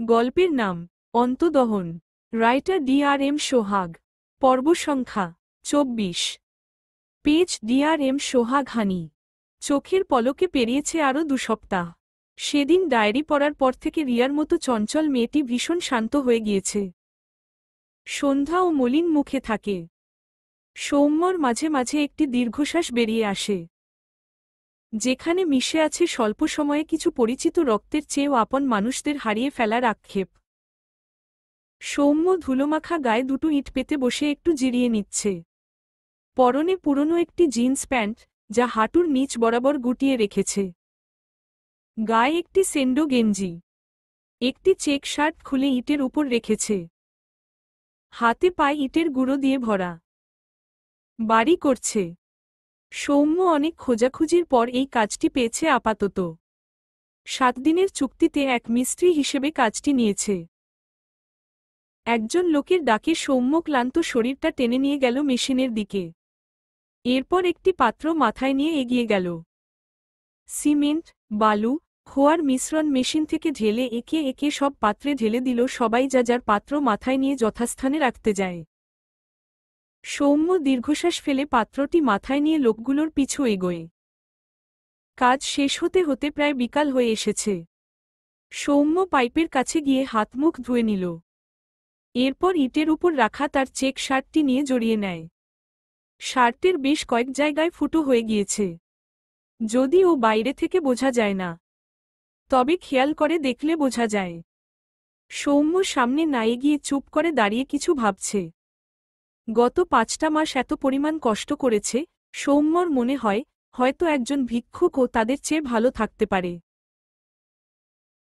গল্পের নাম অন্তদহন। Writer DRM সোহাগ। পর্ব সংখ্যা 24। পেজ DRM সোহাগ হানি। চোখের পলকে পেরিয়েছে আরও 2 সপ্তাহ। সেদিন ডায়েরি পড়ার পর থেকে রিয়ার মতো চঞ্চল মেয়েটি ভীষণ শান্ত হয়ে গিয়েছে। সন্ধ্যা ও মলিন মুখে থাকে। সৌম্যর মাঝে মাঝে একটি দীর্ঘশ্বাস বেরিয়ে আসে, যেখানে মিশে আছে স্বল্প সময়ে কিছু পরিচিত রক্তের চেয়েও আপন মানুষদের হারিয়ে ফেলার আক্ষেপ। সৌম্য ধুলোমাখা গায়ে দুটো ইট পেতে বসে একটু জিরিয়ে নিচ্ছে। পরনে পুরনো একটি জিন্স প্যান্ট, যা হাঁটুর নিচ বরাবর গুটিয়ে রেখেছে। গায়ে একটি সেন্ডো গেঞ্জি। একটি চেক শার্ট খুলে ইটের উপর রেখেছে। হাতে পায়ে ইটের গুঁড়ো দিয়ে ভরা। বাড়ি করছে। সৌম্য অনেক খোঁজাখুঁজির পর এই কাজটি পেয়েছে আপাতত। 7 দিনের চুক্তিতে এক মিস্ত্রি হিসেবে কাজটি নিয়েছে। একজন লোকের ডাকে সৌম্য ক্লান্ত শরীরটা টেনে নিয়ে গেল মেশিনের দিকে। এরপর একটি পাত্র মাথায় নিয়ে এগিয়ে গেল। সিমেন্ট, বালু, খোয়ার মিশ্রণ মেশিন থেকে ঢেলে একে একে সব পাত্রে ঢেলে দিল। সবাই যা যার পাত্র মাথায় নিয়ে যথাস্থানে রাখতে যায়। সৌম্য দীর্ঘশ্বাস ফেলে পাত্রটি মাথায় নিয়ে লোকগুলোর পিছু এগোয়। কাজ শেষ হতে হতে প্রায় বিকাল হয়ে এসেছে। সৌম্য পাইপের কাছে গিয়ে হাত মুখ ধুয়ে নিল। এরপর ইটের উপর রাখা তার চেক শার্টটি নিয়ে জড়িয়ে নেয়। শার্টের বেশ কয়েক জায়গায় ফুটো হয়ে গিয়েছে, যদিও বাইরে থেকে বোঝা যায় না, তবে খেয়াল করে দেখলে বোঝা যায়। সৌম্য সামনে না এগিয়ে চুপ করে দাঁড়িয়ে কিছু ভাবছে। গত 5টা মাস এত পরিমাণ কষ্ট করেছে, সৌম্যর মনে হয় হয়তো একজন ভিক্ষুকও তাদের চেয়ে ভালো থাকতে পারে।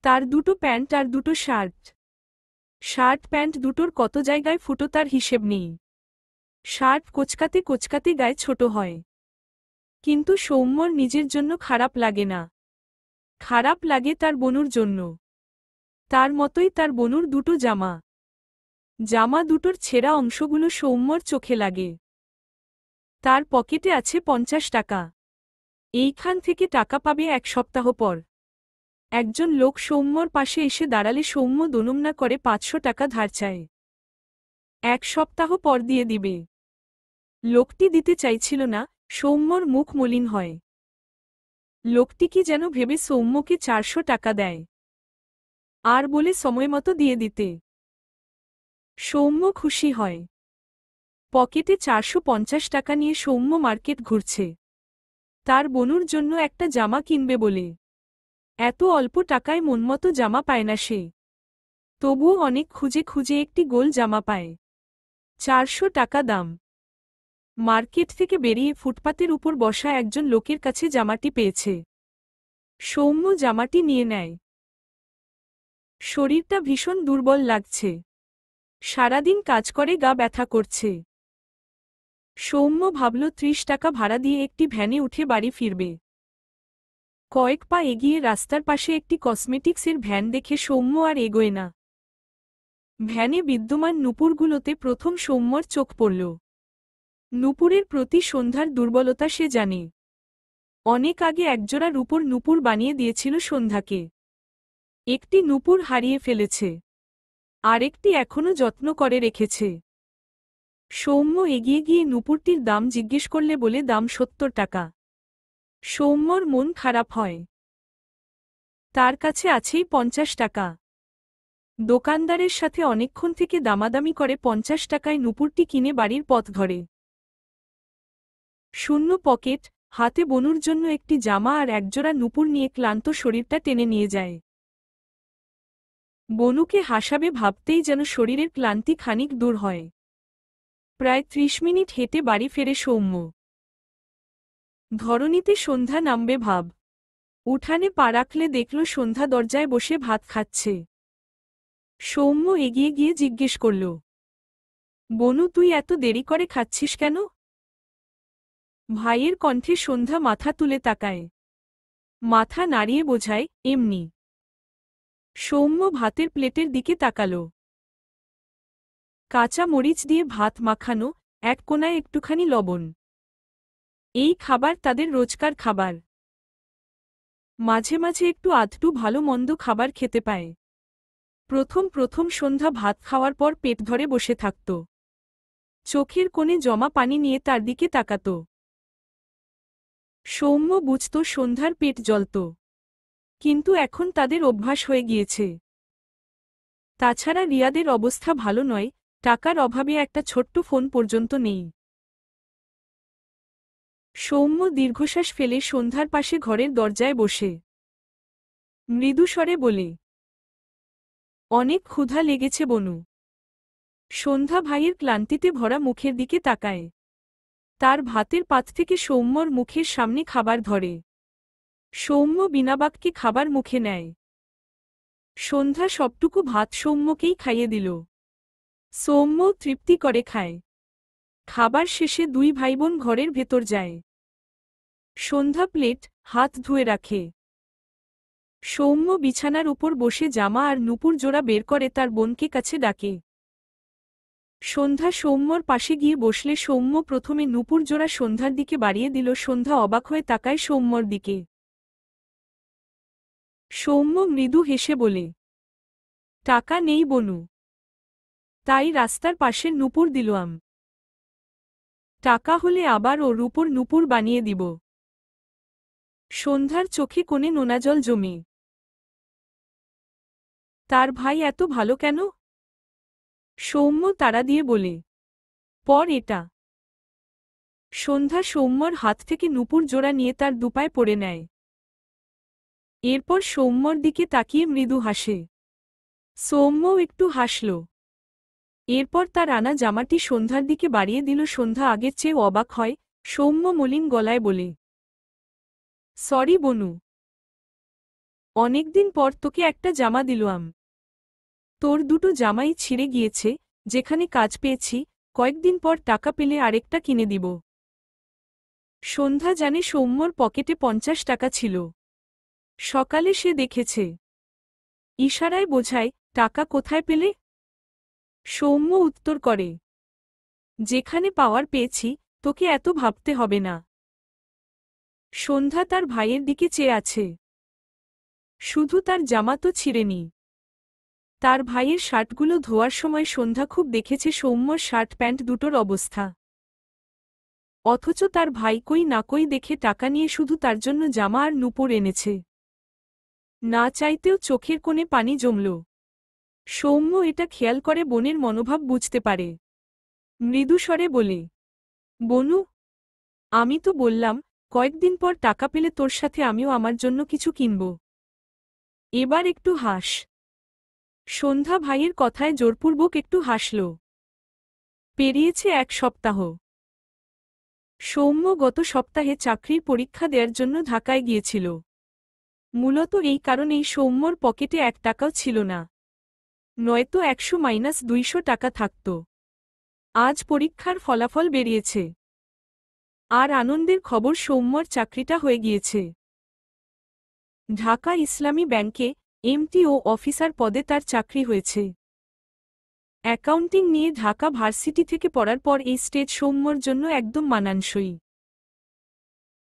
তার দুটো প্যান্ট আর দুটো শার্ট প্যান্ট দুটোর কত জায়গায় ফুটো তার হিসেব নেই। শার্ট কোচকাতে কোচকাতে গায়ে ছোট হয়। কিন্তু সৌম্যর নিজের জন্য খারাপ লাগে না। খারাপ লাগে তার বনুর জন্য। তার মতোই তার বনুর দুটো জামা দুটোর ছেঁড়া অংশগুলো সৌম্যর চোখে লাগে। তার পকেটে আছে 50 টাকা। এইখান থেকে টাকা পাবে 1 সপ্তাহ পর। একজন লোক সৌম্যর পাশে এসে দাঁড়ালে সৌম্য দোনম না করে 500 টাকা ধার চায়। 1 সপ্তাহ পর দিয়ে দিবে। লোকটি দিতে চাইছিল না। সৌম্যর মুখ মলিন হয়। লোকটি কি যেন ভেবে সৌম্যকে 400 টাকা দেয়, আর বলে সময়মতো দিয়ে দিতে। সৌম্য খুশি হয়। পকেটে 450 টাকা নিয়ে সৌম্য মার্কেট ঘুরছে, তার বনুর জন্য একটা জামা কিনবে বলে। এত অল্প টাকায় মনমতো জামা পায় না সে। তবুও অনেক খুঁজে খুঁজে একটি গোল জামা পায়। 400 টাকা দাম। মার্কেট থেকে বেরিয়ে ফুটপাতের উপর বসা একজন লোকের কাছে জামাটি পেয়েছে। সৌম্য জামাটি নিয়ে নেয়। শরীরটা ভীষণ দুর্বল লাগছে। সারাদিন কাজ করে গা ব্যথা করছে। সৌম্য ভাবল 30 টাকা ভাড়া দিয়ে একটি ভ্যানে উঠে বাড়ি ফিরবে। কয়েক পা এগিয়ে রাস্তার পাশে একটি কসমেটিক্সের ভ্যান দেখে সৌম্য আর এগোয় না। ভ্যানে বিদ্যমান নূপুরগুলোতে প্রথম সৌম্যর চোখ পড়ল। নূপুরের প্রতি সন্ধ্যার দুর্বলতা সে জানে। অনেক আগে একজোড়া রূপোর নূপুর বানিয়ে দিয়েছিল সন্ধ্যাকে। একটি নূপুর হারিয়ে ফেলেছে, আরেকটি এখনো যত্ন করে রেখেছে। সৌম্য এগিয়ে গিয়ে নূপুরটির দাম জিজ্ঞেস করলে বলে দাম 70 টাকা। সৌম্যর মন খারাপ হয়। তার কাছে আছেই 50 টাকা। দোকানদারের সাথে অনেকক্ষণ থেকে দামাদামি করে 50 টাকায় নূপুরটি কিনে বাড়ির পথ ধরে। শূন্য পকেট, হাতে বনুর জন্য একটি জামা আর একজোড়া নূপুর নিয়ে ক্লান্ত শরীরটা টেনে নিয়ে যায়। বনুকে হাসাবে ভাবতেই যেন শরীরের ক্লান্তি খানিক দূর হয়। প্রায় 30 মিনিট হেঁটে বাড়ি ফেরে সৌম্য। ধরণীতে সন্ধ্যা নামবে ভাব। উঠানে পা রাখলে দেখল সন্ধ্যা দরজায় বসে ভাত খাচ্ছে। সৌম্য এগিয়ে গিয়ে জিজ্ঞেস করল, বনু তুই এত দেরি করে খাচ্ছিস কেন? ভাইয়ের কণ্ঠে সন্ধ্যা মাথা তুলে তাকায়। মাথা নাড়িয়ে বোঝায়, এমনি। সৌম্য ভাতের প্লেটের দিকে তাকাল। কাঁচা মরিচ দিয়ে ভাত মাখানো, এক কোনায় একটুখানি লবণ। এই খাবার তাদের রোজকার খাবার। মাঝে মাঝে একটু আধটু ভালো মন্দ খাবার খেতে পায়। প্রথম প্রথম সন্ধ্যা ভাত খাওয়ার পর পেট ধরে বসে থাকত। চোখের কোণে জমা পানি নিয়ে তার দিকে তাকাত। সৌম্য বুঝত সন্ধ্যার পেট জ্বলত, কিন্তু এখন তাদের অভ্যাস হয়ে গিয়েছে। তাছাড়া রিয়াদের অবস্থা ভালো নয়, টাকার অভাবে একটা ছোট্ট ফোন পর্যন্ত নেই। সৌম্য দীর্ঘশ্বাস ফেলে সন্ধ্যার পাশে ঘরের দরজায় বসে মৃদুস্বরে বলে, অনেক ক্ষুধা লেগেছে বনু। সন্ধ্যা ভাইয়ের ক্লান্তিতে ভরা মুখের দিকে তাকায়। তার ভাতের পাত থেকে সৌম্যর মুখের সামনে খাবার ধরে। সৌম্য বিনাবাক্যে খাবার মুখে নেয়। সন্ধ্যা সবটুকু ভাত সৌম্যকেই খাইয়ে দিল। সৌম্য তৃপ্তি করে খায়। খাবার শেষে দুই ভাইবোন ঘরের ভেতর যায়। সন্ধ্যা প্লেট হাত ধুয়ে রাখে। সৌম্য বিছানার উপর বসে জামা আর নুপুর জোড়া বের করে তার বোনকে কাছে ডাকে। সন্ধ্যা সৌম্যর পাশে গিয়ে বসলে সৌম্য প্রথমে নুপুর জোড়া সন্ধ্যার দিকে বাড়িয়ে দিল। সন্ধ্যা অবাক হয়ে তাকায় সৌম্যর দিকে। সৌম্য মৃদু হেসে বলে, টাকা নেই বনু, তাই রাস্তার পাশের নুপুর দিলাম। টাকা হলে আবার ও রূপোর নুপুর বানিয়ে দিব। সন্ধ্যার চোখে কোণে নোনাজল জমে। তার ভাই এত ভালো কেন? সৌম্য তাড়া দিয়ে বলে, পর এটা। সন্ধ্যা সৌম্যর হাত থেকে নুপুর জোড়া নিয়ে তার দুপায়ে পড়ে নেয়। এরপর সৌম্যর দিকে তাকিয়ে মৃদু হাসে। সৌম্যও একটু হাসল। এরপর তার আনা জামাটি সন্ধ্যার দিকে বাড়িয়ে দিল। সন্ধ্যা আগের চেয়ে অবাক হয়। সৌম্য মলিন গলায় বলে, সরি বনু, অনেকদিন পর তোকে একটা জামা দিলাম। তোর দুটো জামাই ছিঁড়ে গিয়েছে, যেখানে কাজ পেয়েছি, কয়েকদিন পর টাকা পেলে আরেকটা কিনে দিব। সন্ধ্যা জানে সৌম্যর পকেটে 50 টাকা ছিল। সকালে সে দেখেছে। ইশারায় বোঝায়, টাকা কোথায় পেলে? সৌম্য উত্তর করে, যেখানে পাওয়ার পেয়েছি, তোকে এত ভাবতে হবে না। সন্ধ্যা তার ভাইয়ের দিকে চেয়ে আছে। শুধু তার জামা তো ছিঁড়েনি। তার ভাইয়ের শার্টগুলো ধোয়ার সময় সন্ধ্যা খুব দেখেছে সৌম্যর শার্ট প্যান্ট দুটোর অবস্থা। অথচ তার ভাই কই না কই দেখে টাকা নিয়ে শুধু তার জন্য জামা আর নুপুর এনেছে। না চাইতেও চোখের কোণে পানি জমল। সৌম্য এটা খেয়াল করে বোনের মনোভাব বুঝতে পারে। মৃদুস্বরে বলে, বনু, আমি তো বললাম কয়েকদিন পর টাকা পেলে তোর সাথে আমিও আমার জন্য কিছু কিনব। এবার একটু হাস। সন্ধ্যা ভাইয়ের কথায় জোরপূর্বক একটু হাসল। পেরিয়েছে 1 সপ্তাহ। সৌম্য গত সপ্তাহে চাকরির পরীক্ষা দেওয়ার জন্য ঢাকায় গিয়েছিল। মূলত এই কারণেই সৌম্যর পকেটে 1 টাকাও ছিল না। নয়তো 100-200 টাকা থাকত। আজ পরীক্ষার ফলাফল বেরিয়েছে। আর আনন্দের খবর, সৌম্যর চাকরিটা হয়ে গিয়েছে। ঢাকা ইসলামী ব্যাংকে এমটিও অফিসার পদে তার চাকরি হয়েছে। অ্যাকাউন্টিং নিয়ে ঢাকা ভার্সিটি থেকে পড়ার পর এই স্টেজ সৌম্যর জন্য একদম মানানসই।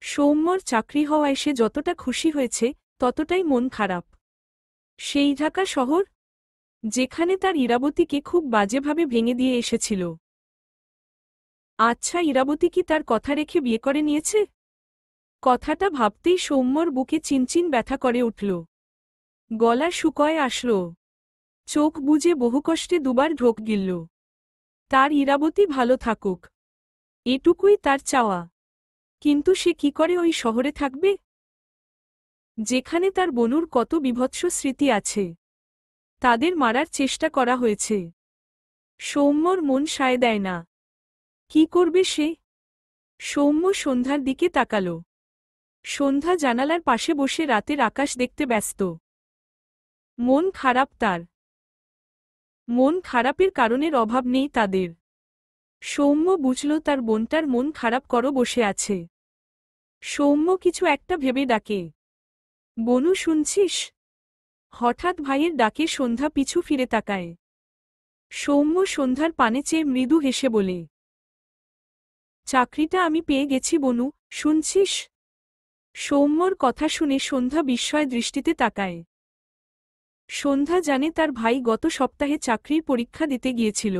সৌম্যর চাকরি হওয়ায় সে যতটা খুশি হয়েছে, ততটাই মন খারাপ। সেই ঢাকা শহর, যেখানে তার ইরাবতীকে খুব বাজেভাবে ভেঙে দিয়ে এসেছিল। আচ্ছা, ইরাবতী কি তার কথা রেখে বিয়ে করে নিয়েছে? কথাটা ভাবতেই সৌম্যর বুকে চিনচিন ব্যথা করে উঠল। গলা শুকোয় আসল। চোখ বুজে বহু কষ্টে দুবার ঢোক গিলল। তার ইরাবতী ভালো থাকুক, এটুকুই তার চাওয়া। কিন্তু সে কি করে ওই শহরে থাকবে, যেখানে তার বনুর কত বিভৎস স্মৃতি আছে? তাদের মারার চেষ্টা করা হয়েছে। সৌম্যর মন সায় দেয় না। কি করবে সে? সৌম্য সন্ধ্যার দিকে তাকাল। সন্ধ্যা জানালার পাশে বসে রাতের আকাশ দেখতে ব্যস্ত। মন খারাপ তার। মন খারাপের কারণের অভাব নেই তাদের। সৌম্য বুঝল তার বোনটার মন খারাপ করে বসে আছে। সৌম্য কিছু একটা ভেবে ডাকে, বনু শুনছিস? হঠাৎ ভাইয়ের ডাকে সন্ধ্যা পিছু ফিরে তাকায়। সৌম্য সন্ধ্যার পানে চেয়ে মৃদু হেসে বলে, চাকরিটা আমি পেয়ে গেছি বনু, শুনছিস? সৌম্যর কথা শুনে সন্ধ্যা বিস্ময় দৃষ্টিতে তাকায়। সন্ধ্যা জানে তার ভাই গত সপ্তাহে চাকরির পরীক্ষা দিতে গিয়েছিল।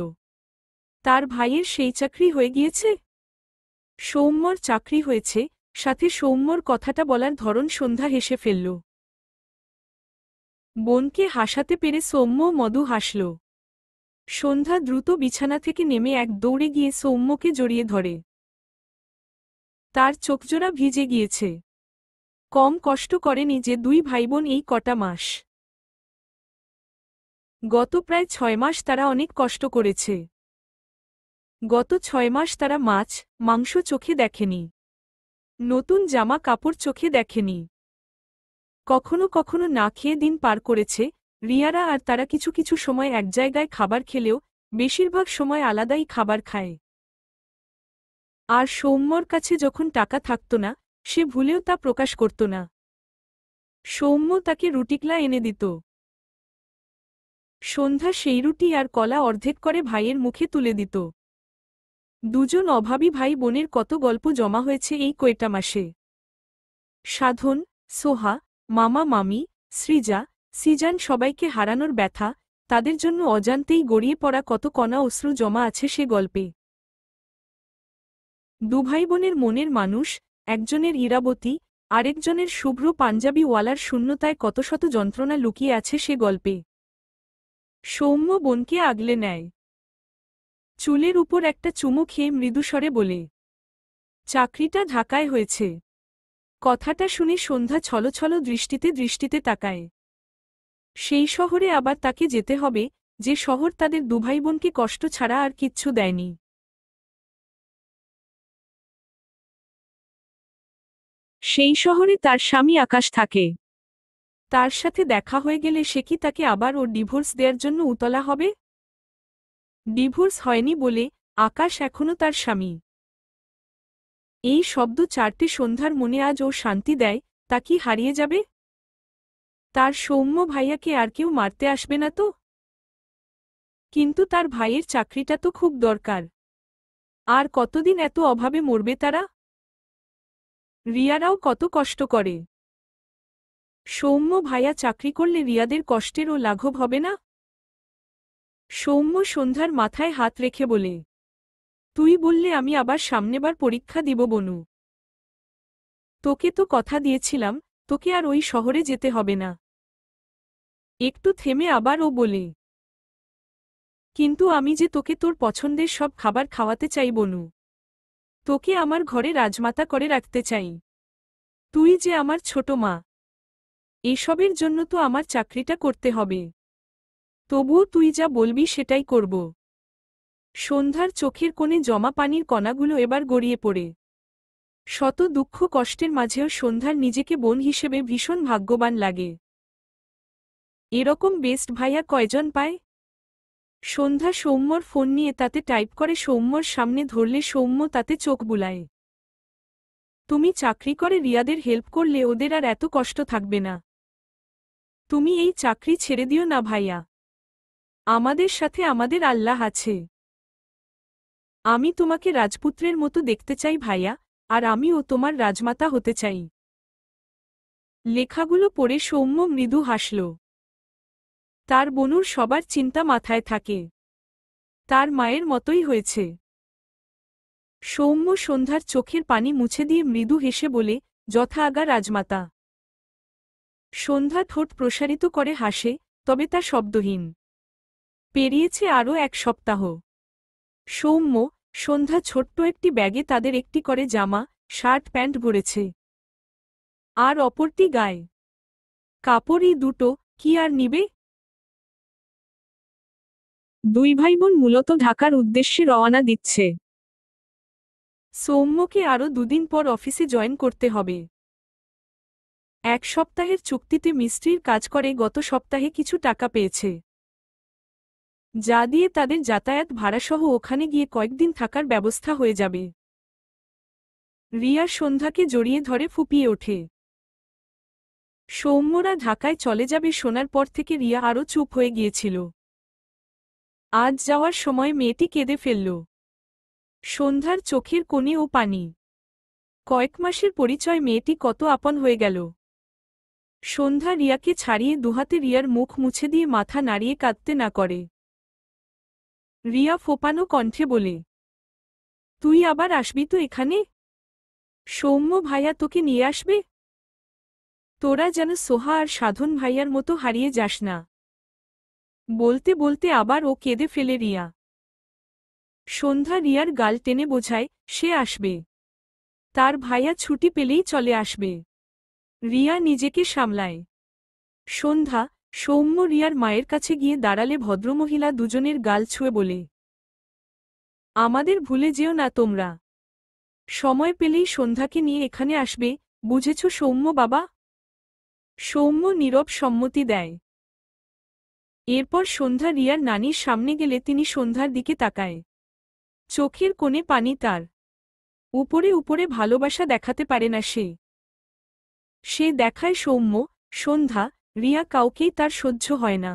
তার ভাইয়ের সেই চাকরি হয়ে গিয়েছে। সৌম্যর চাকরি হয়েছে, সাথে সৌম্যর কথাটা বলার ধরন সন্ধ্যা হেসে ফেলল। বোনকে হাসাতে পেরে সৌম্য মধু হাসল। সন্ধ্যা দ্রুত বিছানা থেকে নেমে এক দৌড়ে গিয়ে সৌম্যকে জড়িয়ে ধরে। তার চোখজোড়া ভিজে গিয়েছে। কম কষ্ট করেনি যে দুই ভাইবোন এই কটা মাস। গত প্রায় 6 মাস তারা অনেক কষ্ট করেছে। গত 6 মাস তারা মাছ, মাংস চোখে দেখেনি। নতুন জামা কাপড় চোখে দেখেনি। কখনো কখনো না খেয়ে দিন পার করেছে। রিয়ারা আর তারা কিছু কিছু সময় এক জায়গায় খাবার খেলেও বেশিরভাগ সময় আলাদাই খাবার খায়। আর সৌম্যর কাছে যখন টাকা থাকত না, সে ভুলেও তা প্রকাশ করত না। সৌম্য তাকে রুটিকলা এনে দিত। সন্ধ্যা সেই রুটি আর কলা অর্ধেক করে ভাইয়ের মুখে তুলে দিত। দুজন অভাবী ভাই বোনের কত গল্প জমা হয়েছে এই কয়টা মাসে। সাধন, সোহা, মামা মামি, সৃজা, সিজান সবাইকে হারানোর ব্যথা, তাদের জন্য অজান্তেই গড়িয়ে পড়া কত কণা অশ্রু জমা আছে সে গল্পে। দুভাইবোনের মনের মানুষ, একজনের ইরাবতী, আরেকজনের শুভ্র পাঞ্জাবিওয়ালার শূন্যতায় কত শত যন্ত্রণা লুকিয়ে আছে সে গল্পে। সৌম্য বোনকে আগলে নেয়। চুলের উপর একটা চুমু খেয়ে মৃদুস্বরে বলে, চাকরিটা ঢাকায় হয়েছে। কথাটা শুনে সন্ধ্যা ছলছল দৃষ্টিতে তাকায়। সেই শহরে আবার তাকে যেতে হবে, যে শহর তাদের দুভাইবোনকে কষ্ট ছাড়া আর কিচ্ছু দেয়নি। সেই শহরে তার স্বামী আকাশ থাকে। তার সাথে দেখা হয়ে গেলে সে কি তাকে আবার ওর ডিভোর্স দেওয়ার জন্য উতলা হবে? ডিভোর্স হয়নি বলে আকাশ এখনও তার স্বামী। এই শব্দ চারটে সন্ধ্যার মনে আজ ও শান্তি দেয়। তা কি হারিয়ে যাবে? তার সৌম্য ভাইয়াকে আর কেউ মারতে আসবে না তো? কিন্তু তার ভাইয়ের চাকরিটা তো খুব দরকার। আর কতদিন এত অভাবে মরবে তারা? রিয়ারাও কত কষ্ট করে। সৌম্য ভাইয়া চাকরি করলে রিয়াদের কষ্টেরও লাঘব হবে না? সৌম্য সন্ধ্যার মাথায় হাত রেখে বলে, তুই বললে আমি আবার সামনেবার পরীক্ষা দিব বনু। তোকে তো কথা দিয়েছিলাম, তোকে আর ওই শহরে যেতে হবে না। একটু থেমে আবার ও বলে, কিন্তু আমি যে তোকে তোর পছন্দের সব খাবার খাওয়াতে চাই বনু। তোকে আমার ঘরে রাজমাতা করে রাখতে চাই। তুই যে আমার ছোট মা। এসবের জন্য তো আমার চাকরিটা করতে হবে। তবুও তুই যা বলবি সেটাই করব। সন্ধ্যার চোখের কোণে জমা পানির কণাগুলো এবার গড়িয়ে পড়ে। শত দুঃখ কষ্টের মাঝেও সন্ধ্যার নিজেকে বোন হিসেবে ভীষণ ভাগ্যবান লাগে। এরকম বেস্ট ভাইয়া কয়জন পায়? সন্ধ্যা সৌম্যর ফোন নিয়ে তাতে টাইপ করে সৌম্যর সামনে ধরলে সৌম্য তাতে চোখ বুলায়। তুমি চাকরি করে রিয়াদের হেল্প করলে ওদের আর এত কষ্ট থাকবে না। তুমি এই চাকরি ছেড়ে দিও না ভাইয়া। আমাদের সাথে আমাদের আল্লাহ আছে। আমি তোমাকে রাজপুত্রের মতো দেখতে চাই ভাইয়া, আর আমিও তোমার রাজমাতা হতে চাই। লেখাগুলো পড়ে সৌম্য মৃদু হাসল। তার বনুর সবার চিন্তা মাথায় থাকে। তার মায়ের মতোই হয়েছে। সৌম্য সন্ধ্যার চোখের পানি মুছে দিয়ে মৃদু হেসে বলে, যথা আজ্ঞা রাজমাতা। সন্ধ্যা ঠোঁট প্রসারিত করে হাসে, তবে তা শব্দহীন। পেরিয়েছে আরও 1 সপ্তাহ। সৌম্য, সন্ধ্যা ছোট্ট একটি ব্যাগে তাদের একটি করে জামা, শার্ট প্যান্ট ভরেছে। আর অপরটি গায়ে। কাপড়ই দুটো, কি আর নিবে? দুই ভাইবোন মূলত ঢাকার উদ্দেশ্যে রওনা দিচ্ছে। সৌম্যকে আরও 2 দিন পর অফিসে জয়েন করতে হবে। 1 সপ্তাহের চুক্তিতে মিস্ত্রির কাজ করে গত সপ্তাহে কিছু টাকা পেয়েছে, যা দিয়ে তাদের যাতায়াত ভাড়াসহ ওখানে গিয়ে কয়েকদিন থাকার ব্যবস্থা হয়ে যাবে। রিয়া সন্ধ্যাকে জড়িয়ে ধরে ফুপিয়ে ওঠে। সৌম্যরা ঢাকায় চলে যাবে শোনার পর থেকে রিয়া আরও চুপ হয়ে গিয়েছিল। আজ যাওয়ার সময় মেয়েটি কেঁদে ফেলল। সন্ধ্যার চোখের কোণে ও পানি। কয়েক মাসের পরিচয় মেয়েটি কত আপন হয়ে গেল। সন্ধ্যা রিয়াকে ছাড়িয়ে দুহাতে রিয়ার মুখ মুছে দিয়ে মাথা নাড়িয়ে কাঁদতে না করে। রিয়া ফোপানো কণ্ঠে বলে, তুই আবার আসবি তো এখানে? সৌম্য ভাইয়া তোকে নিয়ে আসবে? তোরা যেন সোহা আর সাধন ভাইয়ার মতো হারিয়ে যাস না। বলতে বলতে আবার ও কেঁদে ফেলে রিয়া। সন্ধ্যা রিয়ার গাল টেনে বোঝায় সে আসবে, তার ভাইয়া ছুটি পেলেই চলে আসবে। রিয়া নিজেকে সামলায়। সন্ধ্যা, সৌম্য রিয়ার মায়ের কাছে গিয়ে দাঁড়ালে ভদ্রমহিলা দুজনের গাল ছুঁয়ে বলে, আমাদের ভুলে যেও না তোমরা। সময় পেলেই সন্ধ্যাকে নিয়ে এখানে আসবে, বুঝেছ সৌম্য বাবা? সৌম্য নীরব সম্মতি দেয়। এরপর সন্ধ্যা রিয়ার নানির সামনে গেলে তিনি সন্ধ্যার দিকে তাকায়। চোখের কোণে পানি তার। উপরে উপরে ভালোবাসা দেখাতে পারে না সে। সে দেখায় সৌম্য, সন্ধ্যা, রিয়া কাউকেই তার সহ্য হয় না।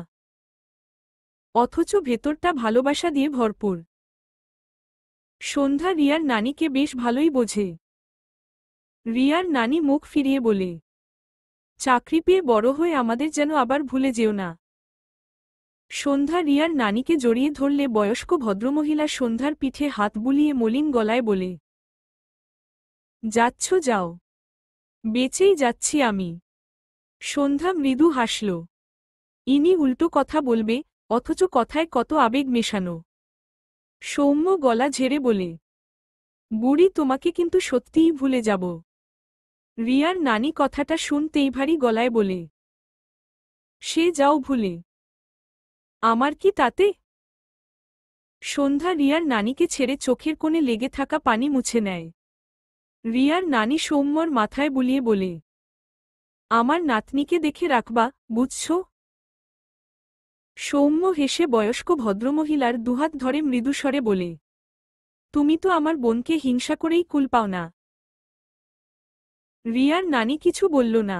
অথচ ভেতরটা ভালোবাসা দিয়ে ভরপুর। সন্ধ্যা রিয়ার নানিকে বেশ ভালোই বোঝে। রিয়ার নানি মুখ ফিরিয়ে বলে, চাকরি পেয়ে বড় হয়ে আমাদের যেন আবার ভুলে যেও না। সন্ধ্যা রিয়ার নানিকে জড়িয়ে ধরলে বয়স্ক ভদ্রমহিলা সন্ধ্যার পিঠে হাত বুলিয়ে মলিন গলায় বলে, যাচ্ছ যাও, বেঁচেই যাচ্ছি আমি। সন্ধ্যা মৃদু হাসল। ইনি উল্টো কথা বলবে, অথচ কথায় কত আবেগ মেশানো। সৌম্য গলা ঝেড়ে বলে, বুড়ি তোমাকে কিন্তু সত্যিই ভুলে যাব। রিয়ার নানি কথাটা শুনতেই ভারী গলায় বলে, সে যাও ভুলে, আমার কি তাতে? সন্ধ্যা রিয়ার নানিকে ছেড়ে চোখের কোণে লেগে থাকা পানি মুছে নেয়। রিয়ার নানি সৌম্যর মাথায় বুলিয়ে বলে, আমার নাতনিকে দেখে রাখবা, বুঝছ? সৌম্য হেসে বয়স্ক ভদ্রমহিলার দুহাত ধরে মৃদুস্বরে বলে, তুমি তো আমার বোনকে হিংসা করেই কুল পাও না। রিয়ার নানি কিছু বলল না।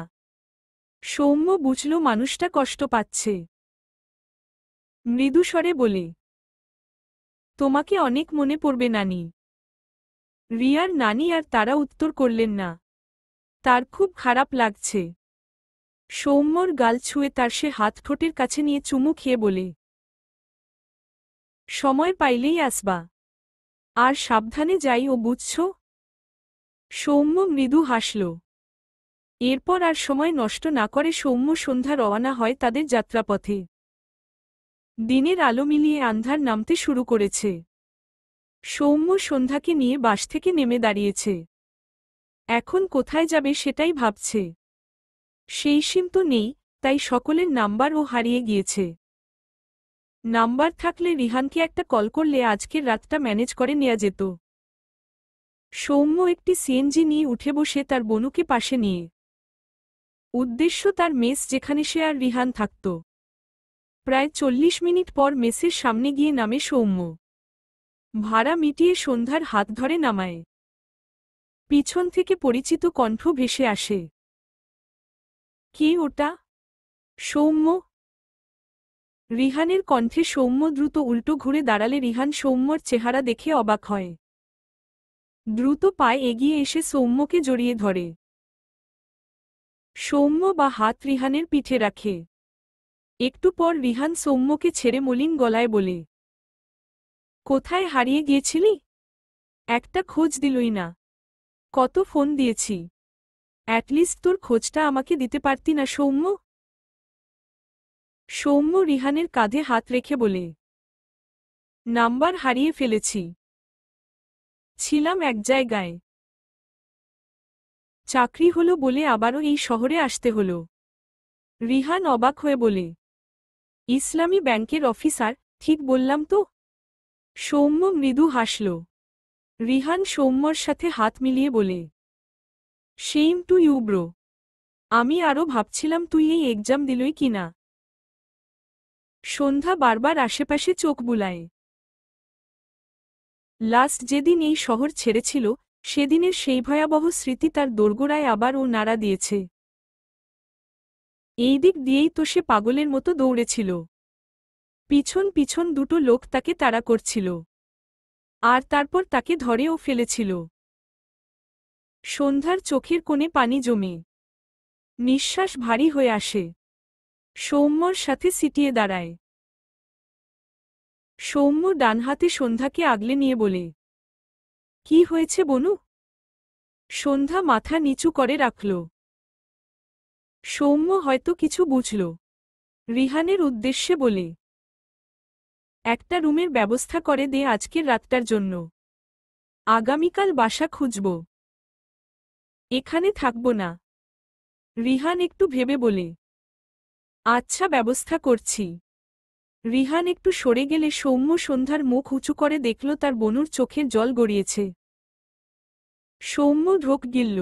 সৌম্য বুঝল মানুষটা কষ্ট পাচ্ছে। মৃদুস্বরে বলে, তোমাকে অনেক মনে পড়বে নানি। রিয়ার নানি আর তারা উত্তর করলেন না। তার খুব খারাপ লাগছে। সৌম্যর গাল ছুঁয়ে তার সে হাত ঠোঁটের কাছে নিয়ে চুমু খেয়ে বলে, সময় পাইলেই আসবা। আর সাবধানে যাই ও বুঝছ? সৌম্য মৃদু হাসল। এরপর আর সময় নষ্ট না করে সৌম্য সন্ধ্যা রওনা হয় তাদের যাত্রাপথে। দিনের আলো মিলিয়ে আন্ধার নামতে শুরু করেছে। সৌম্য সন্ধ্যাকে নিয়ে বাস থেকে নেমে দাঁড়িয়েছে। এখন কোথায় যাবে সেটাই ভাবছে। সেই সিম তো নেই, তাই সকলের নাম্বারও হারিয়ে গিয়েছে। নাম্বার থাকলে রিহানকে একটা কল করলে আজকের রাতটা ম্যানেজ করে নেওয়া যেত। সৌম্য একটি সিএনজি নিয়ে উঠে বসে তার বনুকে পাশে নিয়ে। উদ্দেশ্য তার মেস যেখানে সে আর রিহান থাকত। প্রায় 40 মিনিট পর মেসের সামনে গিয়ে নামে সৌম্য। ভাড়া মিটিয়ে সন্ধ্যার হাত ধরে নামায়। পিছন থেকে পরিচিত কণ্ঠ ভেসে আসে, কে ওটা? সৌম্য। রিহানের কণ্ঠে। সৌম্য দ্রুত উল্টো ঘুরে দাঁড়ালে রিহান সৌম্যর চেহারা দেখে অবাক হয়। দ্রুত পায়ে এগিয়ে এসে সৌম্যকে জড়িয়ে ধরে। সৌম্য বা হাত রিহানের পিঠে রাখে। একটু পর রিহান সৌম্যকে ছেড়ে মলিন গলায় বলে, কোথায় হারিয়ে গিয়েছিলি? একটা খোঁজ দিলই না। কত ফোন দিয়েছি, অ্যাটলিস্ট তোর খোঁজটা আমাকে দিতে পারতি না সৌম্য? সৌম্য রিহানের কাঁধে হাত রেখে বলে, নাম্বার হারিয়ে ফেলেছি। ছিলাম এক জায়গায়। চাকরি হলো বলে আবারও এই শহরে আসতে হলো। রিহান অবাক হয়ে বলে, ইসলামী ব্যাংকের অফিসার, ঠিক বললাম তো? সৌম্য মৃদু হাসল। রিহান সৌম্যর সাথে হাত মিলিয়ে বলে, সেইম টু ইউ ব্রো। আমি আরও ভাবছিলাম তুই এই এক্সাম দিলই কিনা। সন্ধ্যা বারবার আশেপাশে চোখ বুলায়। লাস্ট যেদিন এই শহর ছেড়েছিল, সেদিনের সেই ভয়াবহ স্মৃতি তার দোরগোড়ায় আবার ও নাড়া দিয়েছে। এই দিক দিয়েই তো সে পাগলের মতো দৌড়েছিল। পিছন পিছন দুটো লোক তাকে তাড়া করছিল। আর তারপর তাকে ধরেও ফেলেছিল। সন্ধ্যার চোখের কোণে পানি জমে। নিঃশ্বাস ভারী হয়ে আসে। সৌম্যর সাথে সিটিয়ে দাঁড়ায়। সৌম্য ডান হাতে সন্ধ্যাকে আগলে নিয়ে বলে, কি হয়েছে বনু? সন্ধ্যা মাথা নিচু করে রাখল। সৌম্য হয়তো কিছু বুঝল। রিহানের উদ্দেশ্যে বলে, একটা রুমের ব্যবস্থা করে দে আজকের রাতটার জন্য। আগামীকাল বাসা খুঁজব। এখানে থাকব না। রিহান একটু ভেবে বলে, আচ্ছা ব্যবস্থা করছি। রিহান একটু সরে গেলে সৌম্য সন্ধ্যার মুখ উঁচু করে দেখল তার বনুর চোখের জল গড়িয়েছে। সৌম্য ঢোক গিলল।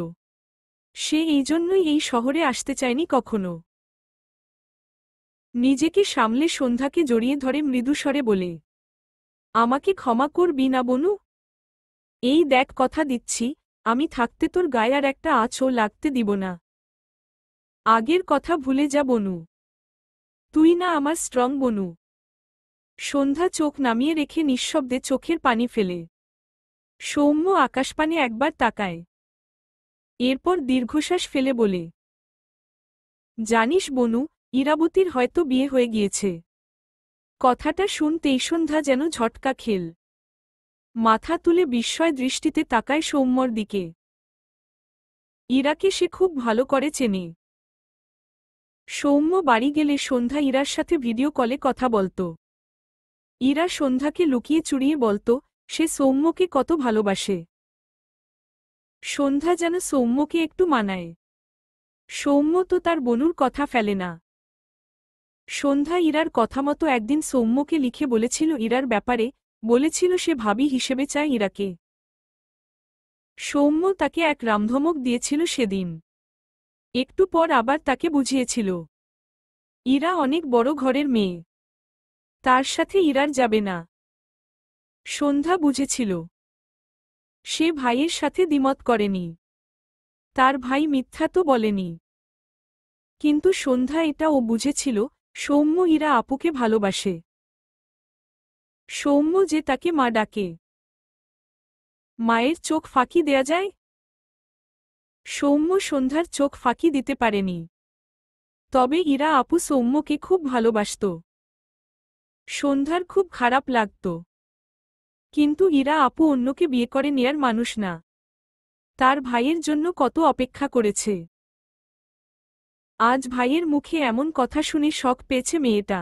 সে এই জন্যই এই শহরে আসতে চায়নি কখনো। নিজেকে সামলে সন্ধ্যাকে জড়িয়ে ধরে মৃদুস্বরে বলে, আমাকে ক্ষমা করবি না বনু? এই দেখ কথা দিচ্ছি, আমি থাকতে তোর গায়ে আর একটা আঁচও লাগতে দিব না। আগের কথা ভুলে যা বনু। তুই না আমার স্ট্রং বনু। সন্ধ্যা চোখ নামিয়ে রেখে নিঃশব্দে চোখের পানি ফেলে। সৌম্য আকাশপানে একবার তাকায়। এরপর দীর্ঘশ্বাস ফেলে বলে, জানিস বনু, ইরাবতীর হয়তো বিয়ে হয়ে গিয়েছে। কথাটা শুনতেই সন্ধ্যা যেন ঝটকা খেল। মাথা তুলে বিস্ময় দৃষ্টিতে তাকায় সৌম্যর দিকে। ইরাকে সে খুব ভালো করে চেনে। সৌম্য বাড়ি গেলে সন্ধ্যা ইরার সাথে ভিডিও কলে কথা বলত। ইরা সন্ধ্যাকে লুকিয়ে চুরিয়ে বলত সে সৌম্যকে কত ভালোবাসে। সন্ধ্যা যেন সৌম্যকে একটু মানায়। সৌম্য তো তার বনুর কথা ফেলে না। সন্ধ্যা ইরার কথামতো একদিন সৌম্যকে লিখে বলেছিল ইরার ব্যাপারে, বলেছিল সে ভাবি হিসেবে চায় ইরাকে। সৌম্য তাকে এক রামধমক দিয়েছিল সেদিন। একটু পর আবার তাকে বুঝিয়েছিল, ইরা অনেক বড় ঘরের মেয়ে। তার সাথে ইরার যাবে না। সন্ধ্যা বুঝেছিল। সে ভাইয়ের সাথে দ্বিমত করেনি। তার ভাই মিথ্যা তো বলেনি। কিন্তু সন্ধ্যা এটাও বুঝেছিল, সৌম্য ইরা আপুকে ভালোবাসে। সৌম্য যে তাকে মা ডাকে। মায়ের চোখ ফাঁকি দেয়া যায়? সৌম্য সন্ধ্যার চোখ ফাঁকি দিতে পারেনি। তবে ইরা আপু সৌম্যকে খুব ভালোবাসত। সন্ধ্যার খুব খারাপ লাগত। কিন্তু ইরা আপু অন্যকে বিয়ে করে নেয়ার মানুষ না। তার ভাইয়ের জন্য কত অপেক্ষা করেছে। আজ ভাইয়ের মুখে এমন কথা শুনে শক পেয়েছে মেয়েটা।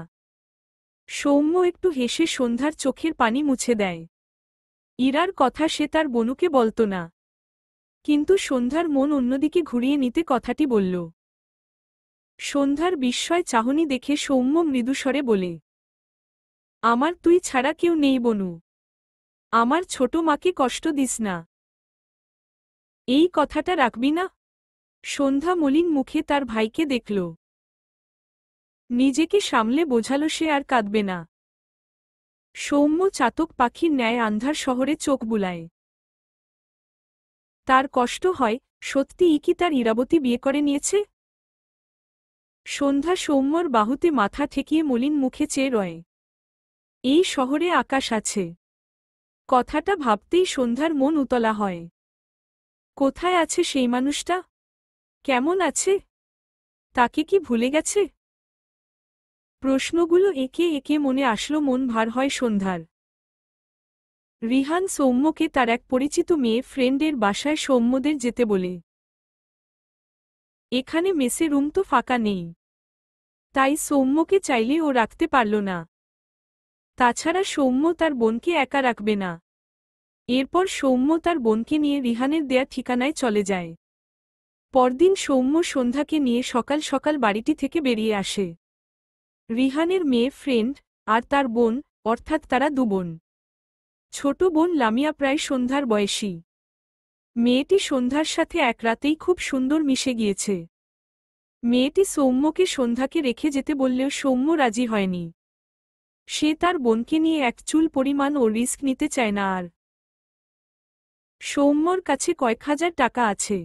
সৌম্য একটু হেসে সন্ধ্যার চোখের পানি মুছে দেয়। ইরার কথা সে তার বনুকে বলত না। কিন্তু সন্ধ্যার মন অন্যদিকে ঘুরিয়ে নিতে কথাটি বলল। সন্ধ্যার বিস্ময় চাহনি দেখে সৌম্য মৃদুস্বরে বলে, আমার তুই ছাড়া কেউ নেই বনু। আমার ছোট মাকে কষ্ট দিস না। এই কথাটা রাখবি না? সন্ধ্যা মলিন মুখে তার ভাইকে দেখল। নিজেকে সামলে বোঝালো সে আর কাঁদবে না। সৌম্য চাতক পাখির ন্যায় আন্ধার শহরে চোখ বুলায়। তার কষ্ট হয়, সত্যিই কি তার ইরাবতী বিয়ে করে নিয়েছে? সন্ধ্যা সৌম্যর বাহুতে মাথা ঠেকিয়ে মলিন মুখে চেয়ে রয়। এই শহরে আকাশ আছে। কথাটা ভাবতেই সন্ধ্যার মন উতলা হয়। কোথায় আছে সেই মানুষটা? কেমন আছে? তাকে কি ভুলে গেছে? প্রশ্নগুলো একে একে মনে আসলো, মন ভার হয় সন্ধ্যার। রিহান সৌম্যকে তার এক পরিচিত মেয়ে ফ্রেন্ডের বাসায় সৌম্যদের যেতে বলে। এখানে মেসে রুম তো ফাঁকা নেই। তাই সৌম্যকে চাইলে ও রাখতে পারল না। তাছাড়া সৌম্য তার বোনকে একা রাখবে না। এরপর সৌম্য তার বোনকে নিয়ে রিহানের দেয়া ঠিকানায় চলে যায়। পরদিন সৌম্য সন্ধ্যাকে নিয়ে সকাল সকাল বাড়িটি থেকে বেরিয়ে আসে। রিহানের মেয়ে ফ্রেন্ড আর তার বোন, অর্থাৎ তারা দুবোন। ছোট বোন লামিয়া প্রায় সন্ধ্যার বয়সী। মেয়েটি সন্ধ্যার সাথে এক রাতেই খুব সুন্দর মিশে গিয়েছে। মেয়েটি সৌম্যকে সন্ধ্যাকে রেখে যেতে বললেও সৌম্য রাজি হয়নি। সে তার বোনকে নিয়ে এক চুল পরিমাণ ও রিস্ক নিতে চায় না আর। সৌম্যর কাছে কয়েক হাজার টাকা আছে।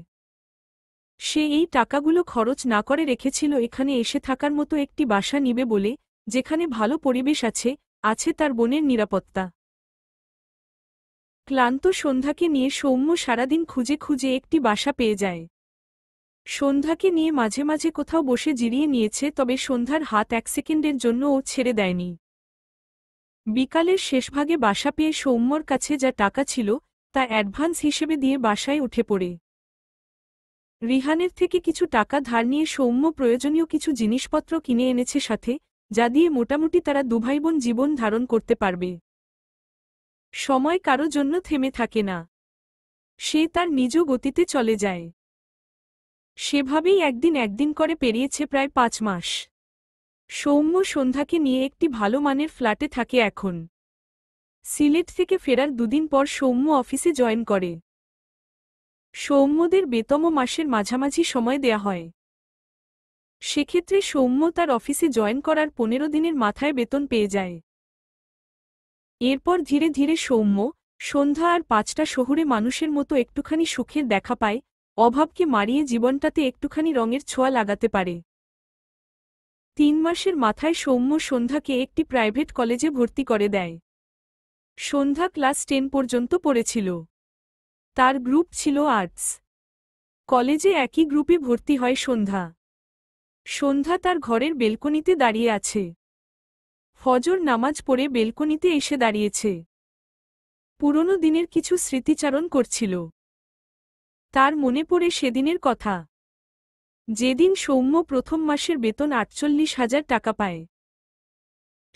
সে এই টাকাগুলো খরচ না করে রেখেছিল এখানে এসে থাকার মতো একটি বাসা নিবে বলে, যেখানে ভালো পরিবেশ আছে, আছে তার বোনের নিরাপত্তা। ক্লান্ত সন্ধ্যাকে নিয়ে সৌম্য সারাদিন খুঁজে খুঁজে একটি বাসা পেয়ে যায়। সন্ধ্যাকে নিয়ে মাঝে মাঝে কোথাও বসে জিরিয়ে নিয়েছে, তবে সন্ধ্যার হাত 1 সেকেন্ডের জন্য ও ছেড়ে দেয়নি। বিকালের শেষভাগে বাসা পেয়ে সৌম্যর কাছে যা টাকা ছিল তা অ্যাডভান্স হিসেবে দিয়ে বাসায় উঠে পড়ে। রিহানের থেকে কিছু টাকা ধার নিয়ে সৌম্য প্রয়োজনীয় কিছু জিনিসপত্র কিনে এনেছে সাথে, যা দিয়ে মোটামুটি তারা দুভাইবোন জীবন ধারণ করতে পারবে। সময় কারো জন্য থেমে থাকে না, সে তার নিজ গতিতে চলে যায়। সেভাবেই একদিন করে পেরিয়েছে প্রায় 5 মাস। সৌম্য সন্ধ্যাকে নিয়ে একটি ভালো মানের ফ্ল্যাটে থাকে এখন। সিলেট থেকে ফেরার 2 দিন পর সৌম্য অফিসে জয়েন করে। সৌম্যদের বেতন মাসের মাঝামাঝি সময় দেয়া হয়। সেক্ষেত্রে সৌম্য তার অফিসে জয়েন করার 15 দিনের মাথায় বেতন পেয়ে যায়। এরপর ধীরে ধীরে সৌম্য, সন্ধ্যা আর 5টা শহুরে মানুষের মতো একটুখানি সুখের দেখা পায়, অভাবকে মারিয়ে জীবনটাতে একটুখানি রঙের ছোঁয়া লাগাতে পারে। 3 মাসের মাথায় সৌম্য সন্ধ্যাকে একটি প্রাইভেট কলেজে ভর্তি করে দেয়। সন্ধ্যা ক্লাস 10 পর্যন্ত পড়েছিল। তার গ্রুপ ছিল আর্টস। কলেজে একই গ্রুপে ভর্তি হয় সন্ধ্যা। সন্ধ্যা তার ঘরের বেলকনিতে দাঁড়িয়ে আছে। ফজর নামাজ পড়ে বেলকনিতে এসে দাঁড়িয়েছে। পুরনো দিনের কিছু স্মৃতিচারণ করছিল। তার মনে পড়ে সেদিনের কথা, যেদিন সৌম্য প্রথম মাসের বেতন 48,000 টাকা পায়।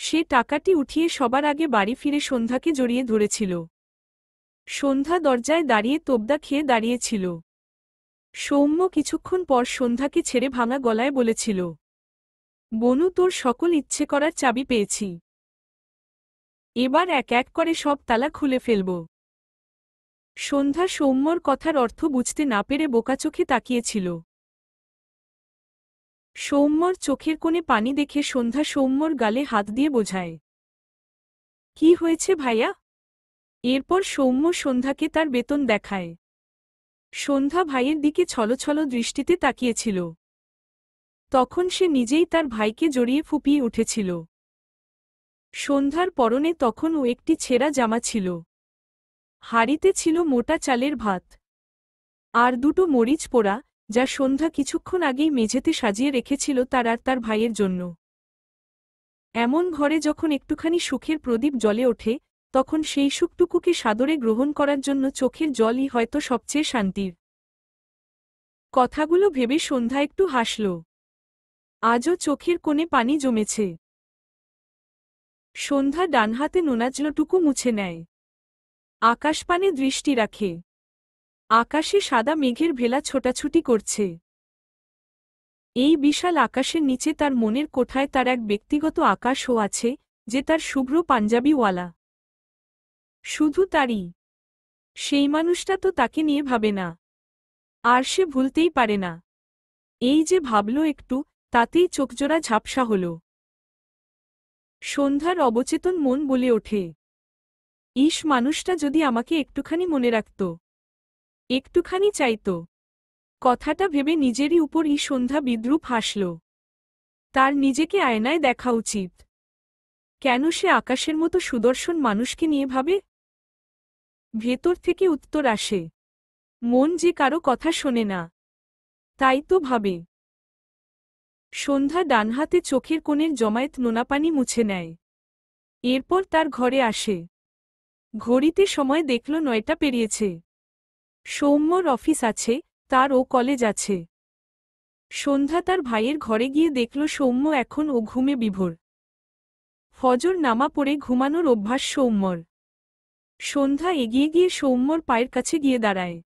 সে টাকাটি উঠিয়ে সবার আগে বাড়ি ফিরে সন্ধ্যাকে জড়িয়ে ধরেছিল। সন্ধ্যা দরজায় দাঁড়িয়ে তোবদা খেয়ে দাঁড়িয়েছিল। সৌম্য কিছুক্ষণ পর সন্ধ্যাকে ছেড়ে ভাঙা গলায় বলেছিল, বনু, তোর সকল ইচ্ছে করার চাবি পেয়েছি। এবার এক এক করে সব তালা খুলে ফেলব। সন্ধ্যা সৌম্যর কথার অর্থ বুঝতে না পেরে বোকাচোখে তাকিয়েছিল। সৌম্যর চোখের কোণে পানি দেখে সন্ধ্যা সৌম্যর গালে হাত দিয়ে বোঝায়, কি হয়েছে ভাইয়া? এরপর সৌম্য সন্ধ্যাকে তার বেতন দেখায়। সন্ধ্যা ভাইয়ের দিকে ছলছল দৃষ্টিতে তাকিয়েছিল। তখন সে নিজেই তার ভাইকে জড়িয়ে ফুঁপিয়ে উঠেছিল। সন্ধ্যার পরনে তখনও একটি ছেঁড়া জামা ছিল। হাঁড়িতে ছিল মোটা চালের ভাত আর 2টো মরিচ পোড়া, যা সন্ধ্যা কিছুক্ষণ আগেই মেঝেতে সাজিয়ে রেখেছিল তার আর তার ভাইয়ের জন্য। এমন ঘরে যখন একটুখানি সুখের প্রদীপ জ্বলে ওঠে, তখন সেই সুখটুকুকে সাদরে গ্রহণ করার জন্য চোখের জলই হয়তো সবচেয়ে শান্তির। কথাগুলো ভেবে সন্ধ্যা একটু হাসল। আজও চোখের কোণে পানি জমেছে। সন্ধ্যা ডান হাতে নোনাজলটুকু মুছে নেয়। আকাশপানে দৃষ্টি রাখে। আকাশে সাদা মেঘের ভেলা ছোটাছুটি করছে। এই বিশাল আকাশের নিচে তার মনের কোঠায় তার এক ব্যক্তিগত আকাশও আছে, যে তার শুভ্র পাঞ্জাবিওয়ালা। শুধু তারই। সেই মানুষটা তো তাকে নিয়ে ভাবে না, আর সে ভুলতেই পারে না। এই যে ভাবল একটু, তাতেই চোখজোড়া ঝাপসা হল। সন্ধ্যার অবচেতন মন বলে ওঠে, ইস, মানুষটা যদি আমাকে একটুখানি মনে রাখত, একটুখানি চাইত। কথাটা ভেবে নিজেরই উপর সন্ধ্যা বিদ্রূপ হাসল। তার নিজেকে আয়নায় দেখা উচিত। কেন সে আকাশের মতো সুদর্শন মানুষকে নিয়ে ভাবে? ভেতর থেকে উত্তর আসে, মন যে কারো কথা শোনে না, তাই তো ভাবে। সন্ধ্যা ডানহাতে চোখের কোণের জমায়েত নোনাপানি মুছে নেয়। এরপর তার ঘরে আসে। ঘড়িতে সময় দেখল 9টা পেরিয়েছে। সৌম্যর অফিস আছে, তার ও কলেজ আছে। সন্ধ্যা তার ভাইয়ের ঘরে গিয়ে দেখল সৌম্য এখন ও ঘুমে বিভোর। ফজর নামা পড়ে ঘুমানোর অভ্যাস সৌম্যর। সন্ধ্যা এগিয়ে গিয়ে সৌম্যর পায়ের কাছে গিয়ে দাঁড়ায়।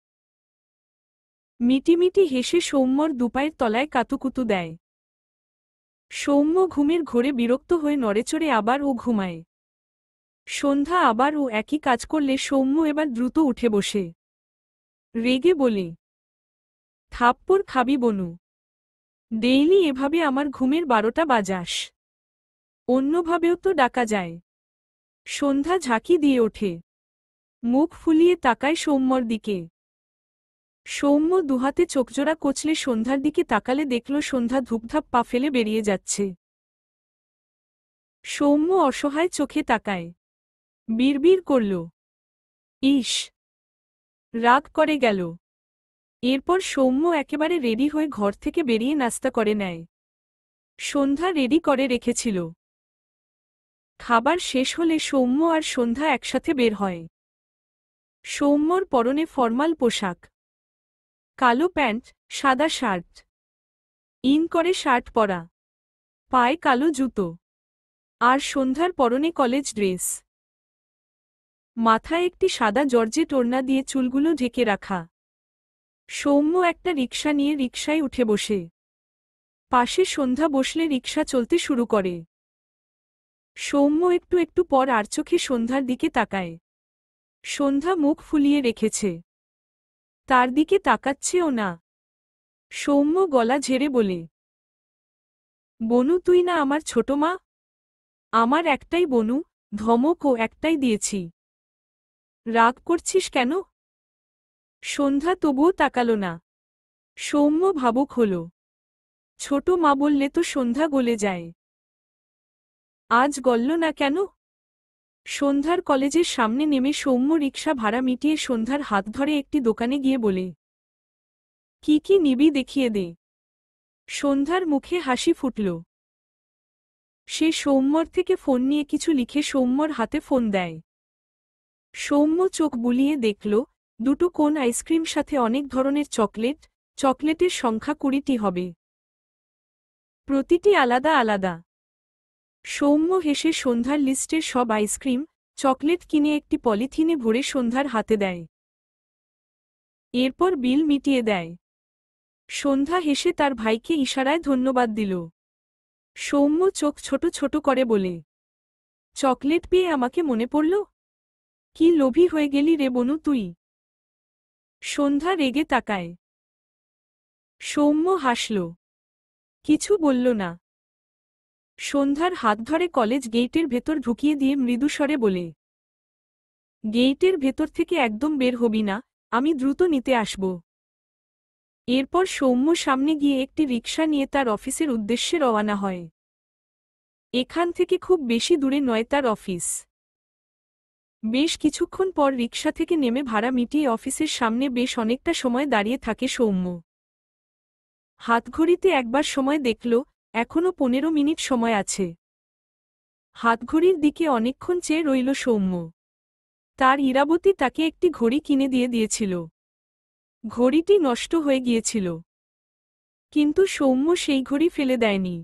মিটিমিটি হেসে সৌম্যর দুপায়ের তলায় কাতুকুতু দেয়। সৌম্য ঘুমের ঘোরে বিরক্ত হয়ে নড়েচড়ে আবার ও ঘুমায়। সন্ধ্যা আবার ও একই কাজ করলে সৌম্য এবার দ্রুত উঠে বসে রেগে বলে, থাপ্পড় খাবি বনু, ডেইলি এভাবে আমার ঘুমের 12টা বাজাস। অন্যভাবেও তো ডাকা যায়। সন্ধ্যা ঝাঁকি দিয়ে ওঠে। মুখ ফুলিয়ে তাকায় সৌম্যর দিকে। সৌম্য দুহাতে চোখজোড়া কচলে সন্ধ্যার দিকে তাকালে দেখল সন্ধ্যা ধূপধাপ পা ফেলে বেরিয়ে যাচ্ছে। সৌম্য অসহায় চোখে তাকায়। বিড়বিড় করল, ইস, রাগ করে গেল। এরপর সৌম্য একেবারে রেডি হয়ে ঘর থেকে বেরিয়ে নাস্তা করে নেয়। সন্ধ্যা রেডি করে রেখেছিল। খাবার শেষ হলে সৌম্য আর সন্ধ্যা একসাথে বের হয়। সৌম্যর পরনে ফরমাল পোশাক, কালো প্যান্ট, সাদা শার্ট, ইন করে শার্ট পরা, পায়ে কালো জুতো, আর সন্ধ্যার পরনে কলেজ ড্রেস। মাথায় একটি সাদা জর্জেট ওড়না দিয়ে চুলগুলো ঢেকে রাখা। সৌম্য একটা রিকশা নিয়ে রিকশায় উঠে বসে। পাশে সন্ধ্যা বসলে রিকশা চলতে শুরু করে। সৌম্য একটু একটু পর আর চোখে সন্ধ্যার দিকে তাকায়। সন্ধ্যা মুখ ফুলিয়ে রেখেছে, তার দিকে তাকাচ্ছেও না। সৌম্য গলা ঝেড়ে বলে, বনু তুই না আমার ছোট মা? আমার একটাই বনু, ধমকও একটাই দিয়েছি। রাগ করছিস কেন? সন্ধ্যা তবুও তাকালো না। সৌম্য ভাবুক হল। ছোট মা বললে তো সন্ধ্যা গলে যায়। আজ গলল না কেন? সন্ধ্যার কলেজের সামনে নেমে সৌম্য রিকশা ভাড়া মিটিয়ে সন্ধ্যার হাত ধরে একটি দোকানে গিয়ে বলে, কি কি নিবি দেখিয়ে দে। সন্ধ্যার মুখে হাসি ফুটল। সে সৌম্যর থেকে ফোন নিয়ে কিছু লিখে সৌম্যর হাতে ফোন দেয়। সৌম্য চোখ বুলিয়ে দেখল, দুটো কোন আইসক্রিম সাথে অনেক ধরনের চকলেট। চকলেটের সংখ্যা 20টি হবে, প্রতিটি আলাদা আলাদা। সৌম্য হেসে সন্ধ্যার লিস্টের সব আইসক্রিম, চকলেট কিনে একটি পলিথিনে ভরে সন্ধ্যার হাতে দেয়। এরপর বিল মিটিয়ে দেয়। সন্ধ্যা হেসে তার ভাইকে ইশারায় ধন্যবাদ দিল। সৌম্য চোখ ছোট ছোট করে বলে, চকলেট পেয়ে আমাকে মনে পড়ল? কি লোভী হয়ে গেলি রে বনু তুই। সন্ধ্যা রেগে তাকায়। সৌম্য হাসল, কিছু বলল না। সন্ধ্যার হাত ধরে কলেজ গেইটের ভেতর ঢুকিয়ে দিয়ে মৃদুস্বরে বলে, গেইটের ভেতর থেকে একদম বের হবি না, আমি দ্রুত নিতে আসব। এরপর সৌম্য সামনে গিয়ে একটি রিকশা নিয়ে তার অফিসের উদ্দেশ্যে রওনা হয়। এখান থেকে খুব বেশি দূরে নয় তার অফিস। বেশ কিছুক্ষণ পর রিকশা থেকে নেমে ভাড়া মিটিয়ে অফিসের সামনে বেশ অনেকটা সময় দাঁড়িয়ে থাকে সৌম্য। হাতঘড়িতে একবার সময় দেখল, এখনও 15 মিনিট সময় আছে। হাতঘড়ির দিকে অনেকক্ষণ চেয়ে রইল সৌম্য। তার ইরাবতী তাকে একটি ঘড়ি কিনে দিয়েছিল। ঘড়িটি নষ্ট হয়ে গিয়েছিল, কিন্তু সৌম্য সেই ঘড়ি ফেলে দেয়নি।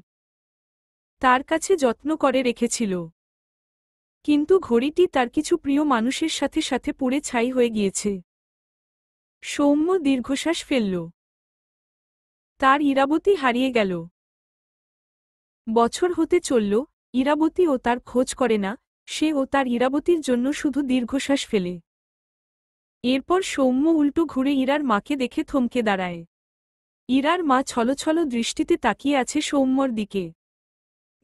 তার কাছে যত্ন করে রেখেছিল। কিন্তু ঘড়িটি তার কিছু প্রিয় মানুষের সাথে সাথে পুড়ে ছাই হয়ে গিয়েছে। সৌম্য দীর্ঘশ্বাস ফেলল। তার ইরাবতী হারিয়ে গেল। বছর হতে চলল, ইরাবতী ও তার খোঁজ করে না, সে ও তার ইরাবতীর জন্য শুধু দীর্ঘশ্বাস ফেলে। এরপর সৌম্য উল্টো ঘুরে ইরার মাকে দেখে থমকে দাঁড়ায়। ইরার মা ছলছল দৃষ্টিতে তাকিয়ে আছে সৌম্যর দিকে।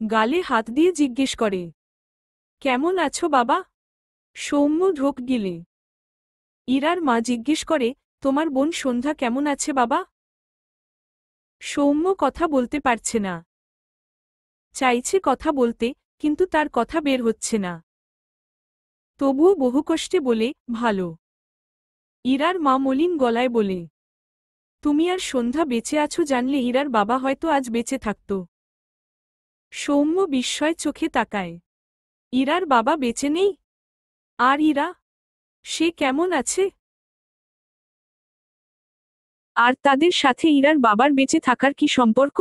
গালে হাত দিয়ে জিজ্ঞেস করে, কেমন আছো বাবা? সৌম্য ঢোক গিলে। ইরার মা জিজ্ঞেস করে, তোমার বোন সন্ধ্যা কেমন আছে বাবা? সৌম্য কথা বলতে পারছে না। চাইছে কথা বলতে, কিন্তু তার কথা বের হচ্ছে না। তবুও বহু কষ্টে বলে, ভালো। ইরার মা মলিন গলায় বলে, তুমি আর সন্ধ্যা বেঁচে আছো জানলে ইরার বাবা হয়তো আজ বেঁচে থাকত। সৌম্য বিস্ময় চোখে তাকায়। ইরার বাবা বেঁচে নেই? আর ইরা, সে কেমন আছে? আর তাদের সাথে ইরার বাবার বেঁচে থাকার কি সম্পর্ক?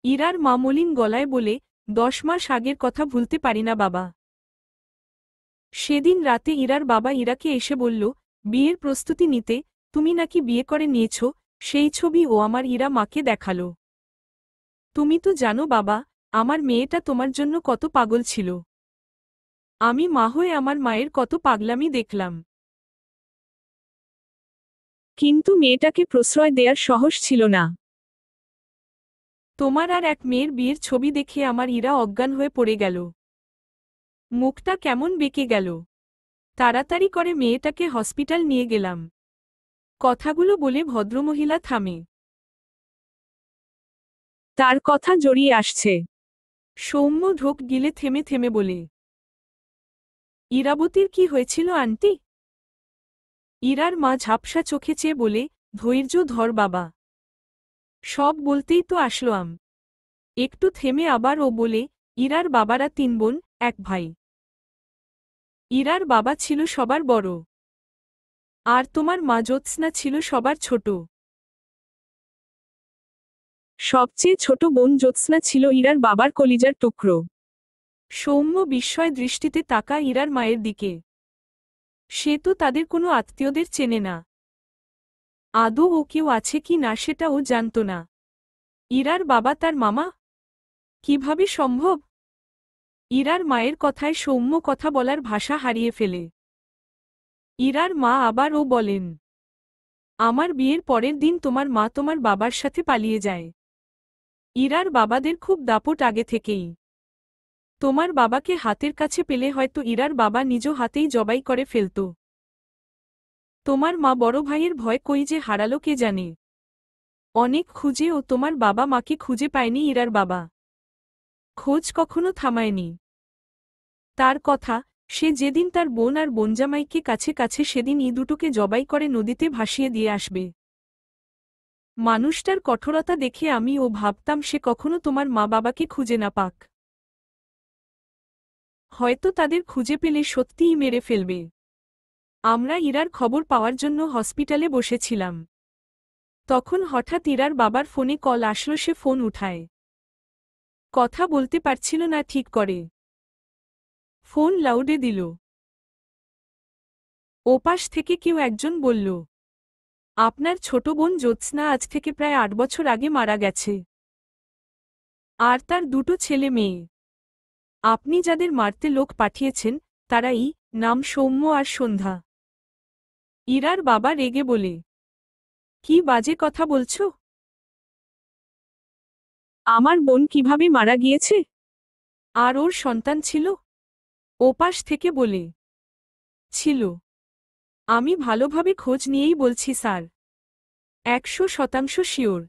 ইরার মা মলিন গলায় বলে, 10 মাস আগের কথা ভুলতে পারি না বাবা। সেদিন রাতে ইরার বাবা ইরাকে এসে বলল, বিয়ের প্রস্তুতি নিতে, তুমি নাকি বিয়ে করে নিয়েছ, সেই ছবি ও আমার ইরা মাকে দেখালো। তুমি তো জানো বাবা, আমার মেয়েটা তোমার জন্য কত পাগল ছিল। আমি মা হয়ে আমার মায়ের কত পাগলামি দেখলাম। কিন্তু মেয়েটাকে প্রশ্রয় দেয়ার সাহস ছিল না। তোমার আর এক মেয়ের বিয়ের ছবি দেখে আমার ইরা অজ্ঞান হয়ে পড়ে গেল। মুখটা কেমন বেঁকে গেল। তাড়াতাড়ি করে মেয়েটাকে হসপিটাল নিয়ে গেলাম। কথাগুলো বলে ভদ্রমহিলা থামে। তার কথা জড়িয়ে আসছে। সৌম্য ঢোক গিলে থেমে থেমে বলে, ইরাবতীর কি হয়েছিল আন্টি? ইরার মা ঝাপসা চোখে চেয়ে বলে, ধৈর্য ধর বাবা। সব বলতেই তো আসলাম। একটু থেমে আবার ও বলে, ইরার বাবারা 3 বোন, 1 ভাই। ইরার বাবা ছিল সবার বড়। আর তোমার মা জ্যোৎস্না ছিল সবার ছোট। সবচেয়ে ছোট বোন জ্যোৎস্না ছিল ইরার বাবার কলিজার টুকরো। সৌম্য বিস্ময় দৃষ্টিতে তাকা ইরার মায়ের দিকে। সে তো তাদের কোনো আত্মীয়দের চেনে না। আদৌ ও কেউ আছে কি না সেটা ও জানত না। ইরার বাবা তার মামা? কিভাবে সম্ভব? ইরার মায়ের কথায় সৌম্য কথা বলার ভাষা হারিয়ে ফেলে। ইরার মা আবার ও বলেন, আমার বিয়ের পরের দিন তোমার মা তোমার বাবার সাথে পালিয়ে যায়। ইরার বাবাদের খুব দাপট আগে থেকেই। তোমার বাবাকে হাতের কাছে পেলে হয়তো ইরার বাবা নিজ হাতেই জবাই করে ফেলত। তোমার মা বড় ভাইয়ের ভয় কই যে হারালো কে জানে। অনেক খুঁজে ও তোমার বাবা মাকে খুঁজে পায়নি ইরার বাবা। খোঁজ কখনো থামায়নি। তার কথা, সে যেদিন তার বোন আর বোনজামাইকে কাছে কাছে সেদিন দুটোকে জবাই করে নদীতে ভাসিয়ে দিয়ে আসবে। মানুষটার কঠোরতা দেখে আমি ও ভাবতাম সে কখনো তোমার মা বাবাকে খুঁজে না পাক। হয়তো তাদের খুঁজে পেলে সত্যিই মেরে ফেলবে। আমরা ইরার খবর পাওয়ার জন্য হসপিটালে বসেছিলাম। তখন হঠাৎ ইরার বাবার ফোনে কল আসলো। সে ফোন উঠায়। কথা বলতে পারছিল না ঠিক করে। ফোন লাউডে দিল। ওপাশ থেকে কেউ একজন বলল, আপনার ছোট বোন জ্যোৎস্না আজ থেকে প্রায় 8 বছর আগে মারা গেছে। আর তার 2টো ছেলে মেয়ে। আপনি যাদের মারতে লোক পাঠিয়েছেন তারাই, নাম সৌম্য আর সন্ধ্যা। ইরার বাবা রেগে বলে, কি বাজে কথা বলছ? আমার বোন কিভাবে মারা গিয়েছে? আর ওর সন্তান ছিল? ওপাশ থেকে বলে, ছিল। আমি ভালোভাবে খোঁজ নিয়েই বলছি স্যার। 100% শিওর।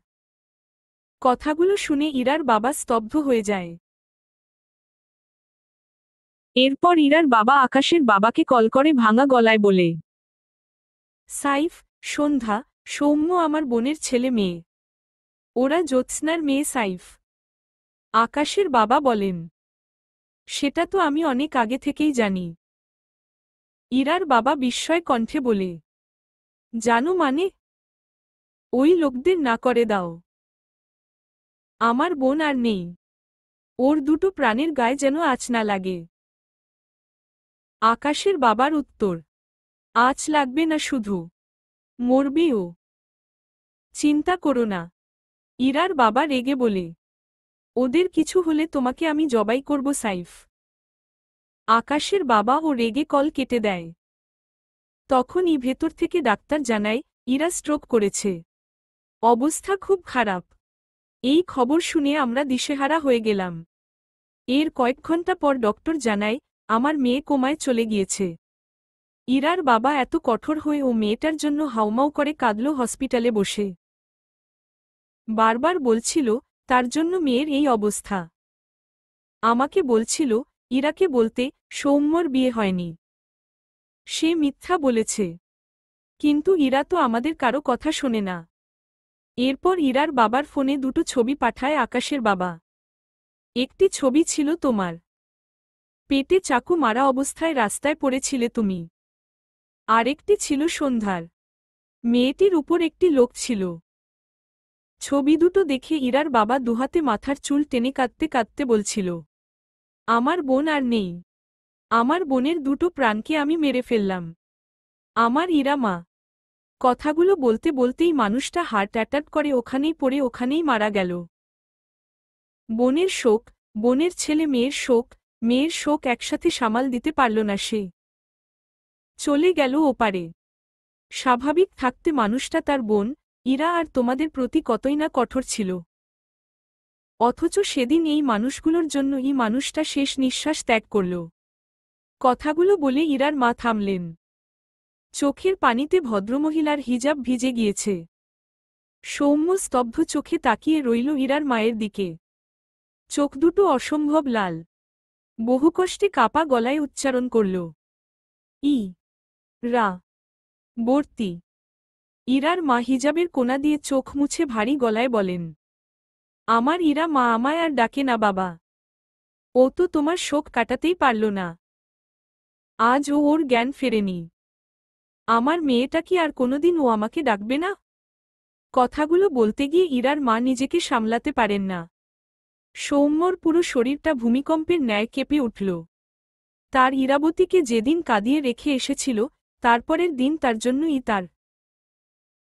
কথাগুলো শুনে ইরার বাবা স্তব্ধ হয়ে যায়। এরপর ইরার বাবা আকাশের বাবাকে কল করে ভাঙা গলায় বলে, সাইফ, সন্ধ্যা, সৌম্য আমার বোনের ছেলে মেয়ে। ওরা জ্যোৎস্নার মেয়ে সাইফ। আকাশের বাবা বলেন, সেটা তো আমি অনেক আগে থেকেই জানি। ইরার বাবা বিস্ময় কণ্ঠে বলে, জানো মানে? ওই লোকদের না করে দাও। আমার বোন আর নেই। ওর 2টো প্রাণের গায়ে যেন আঁচ না লাগে। আকাশের বাবার উত্তর, আঁচ লাগবে না, শুধু মরবে ও। চিন্তা করো না। ইরার বাবা রেগে বলে, ওদের কিছু হলে তোমাকে আমি জবাই করব সাইফ। আকাশের বাবা ও রেগে কল কেটে দেয়। তখনই ভেতর থেকে ডাক্তার জানায়, ইরা স্ট্রোক করেছে। অবস্থা খুব খারাপ। এই খবর শুনে আমরা দিশেহারা হয়ে গেলাম। এর কয়েক ঘন্টা পর ডক্টর জানায়, আমার মেয়ে কোমায় চলে গিয়েছে। ইরার বাবা এত কঠোর হয়ে ও মেয়েটার জন্য হাউমাউ করে কাঁদল হসপিটালে বসে। বারবার বলছিল, তার জন্য মেয়ের এই অবস্থা। আমাকে বলছিল, ইরাকে বলতে, সৌম্যর বিয়ে হয়নি। সে মিথ্যা বলেছে। কিন্তু ইরা তো আমাদের কারো কথা শোনে না। এরপর ইরার বাবার ফোনে 2টো ছবি পাঠায় আকাশের বাবা। একটি ছবি ছিল তোমার। পেটে চাকু মারা অবস্থায় রাস্তায় পড়েছিলে তুমি। আরেকটি ছিল সন্ধ্যার। মেয়েটির উপর একটি লোক ছিল। ছবি দুটো দেখে ইরার বাবা দুহাতে মাথার চুল টেনে কাঁদতে কাঁদতে বলছিল, আমার বোন আর নেই। আমার বোনের 2টো প্রাণকে আমি মেরে ফেললাম। আমার ইরা মা। কথাগুলো বলতে বলতেই মানুষটা হার্ট অ্যাটাক করে ওখানেই পড়ে ওখানেই মারা গেল। বোনের শোক, বোনের ছেলে মেয়ের শোক একসাথে সামাল দিতে পারল না সে। চলে গেল ওপারে। স্বাভাবিক থাকতে মানুষটা তার বোন, ইরা আর তোমাদের প্রতি কতই না কঠোর ছিল। অথচ সেদিন এই মানুষগুলোর জন্য এই মানুষটা শেষ নিঃশ্বাস ত্যাগ করল। কথাগুলো বলে ইরার মা থামলেন। চোখের পানিতে ভদ্রমহিলার হিজাব ভিজে গিয়েছে। সৌম্য স্তব্ধ চোখে তাকিয়ে রইল ইরার মায়ের দিকে। চোখ দুটো অসম্ভব লাল। বহু কষ্টে কাপা গলায় উচ্চারণ করল, ই রা বর্তি। ইরার মা হিজাবের কোণা দিয়ে চোখ মুছে ভারী গলায় বলেন, আমার ইরা মা আমায় আর ডাকে না বাবা। ও তো তোমার শোক কাটাতেই পারল না। আজ ওর জ্ঞান ফেরেনি। আমার মেয়েটা কি আর কোনোদিন ও আমাকে ডাকবে না? কথাগুলো বলতে গিয়ে ইরার মা নিজেকে সামলাতে পারেন না। সৌম্যর পুরো শরীরটা ভূমিকম্পের ন্যায় কেঁপে উঠল। তার ইরাবতীকে যেদিন কাঁদিয়ে রেখে এসেছিল, তারপরের দিন তার জন্যই তার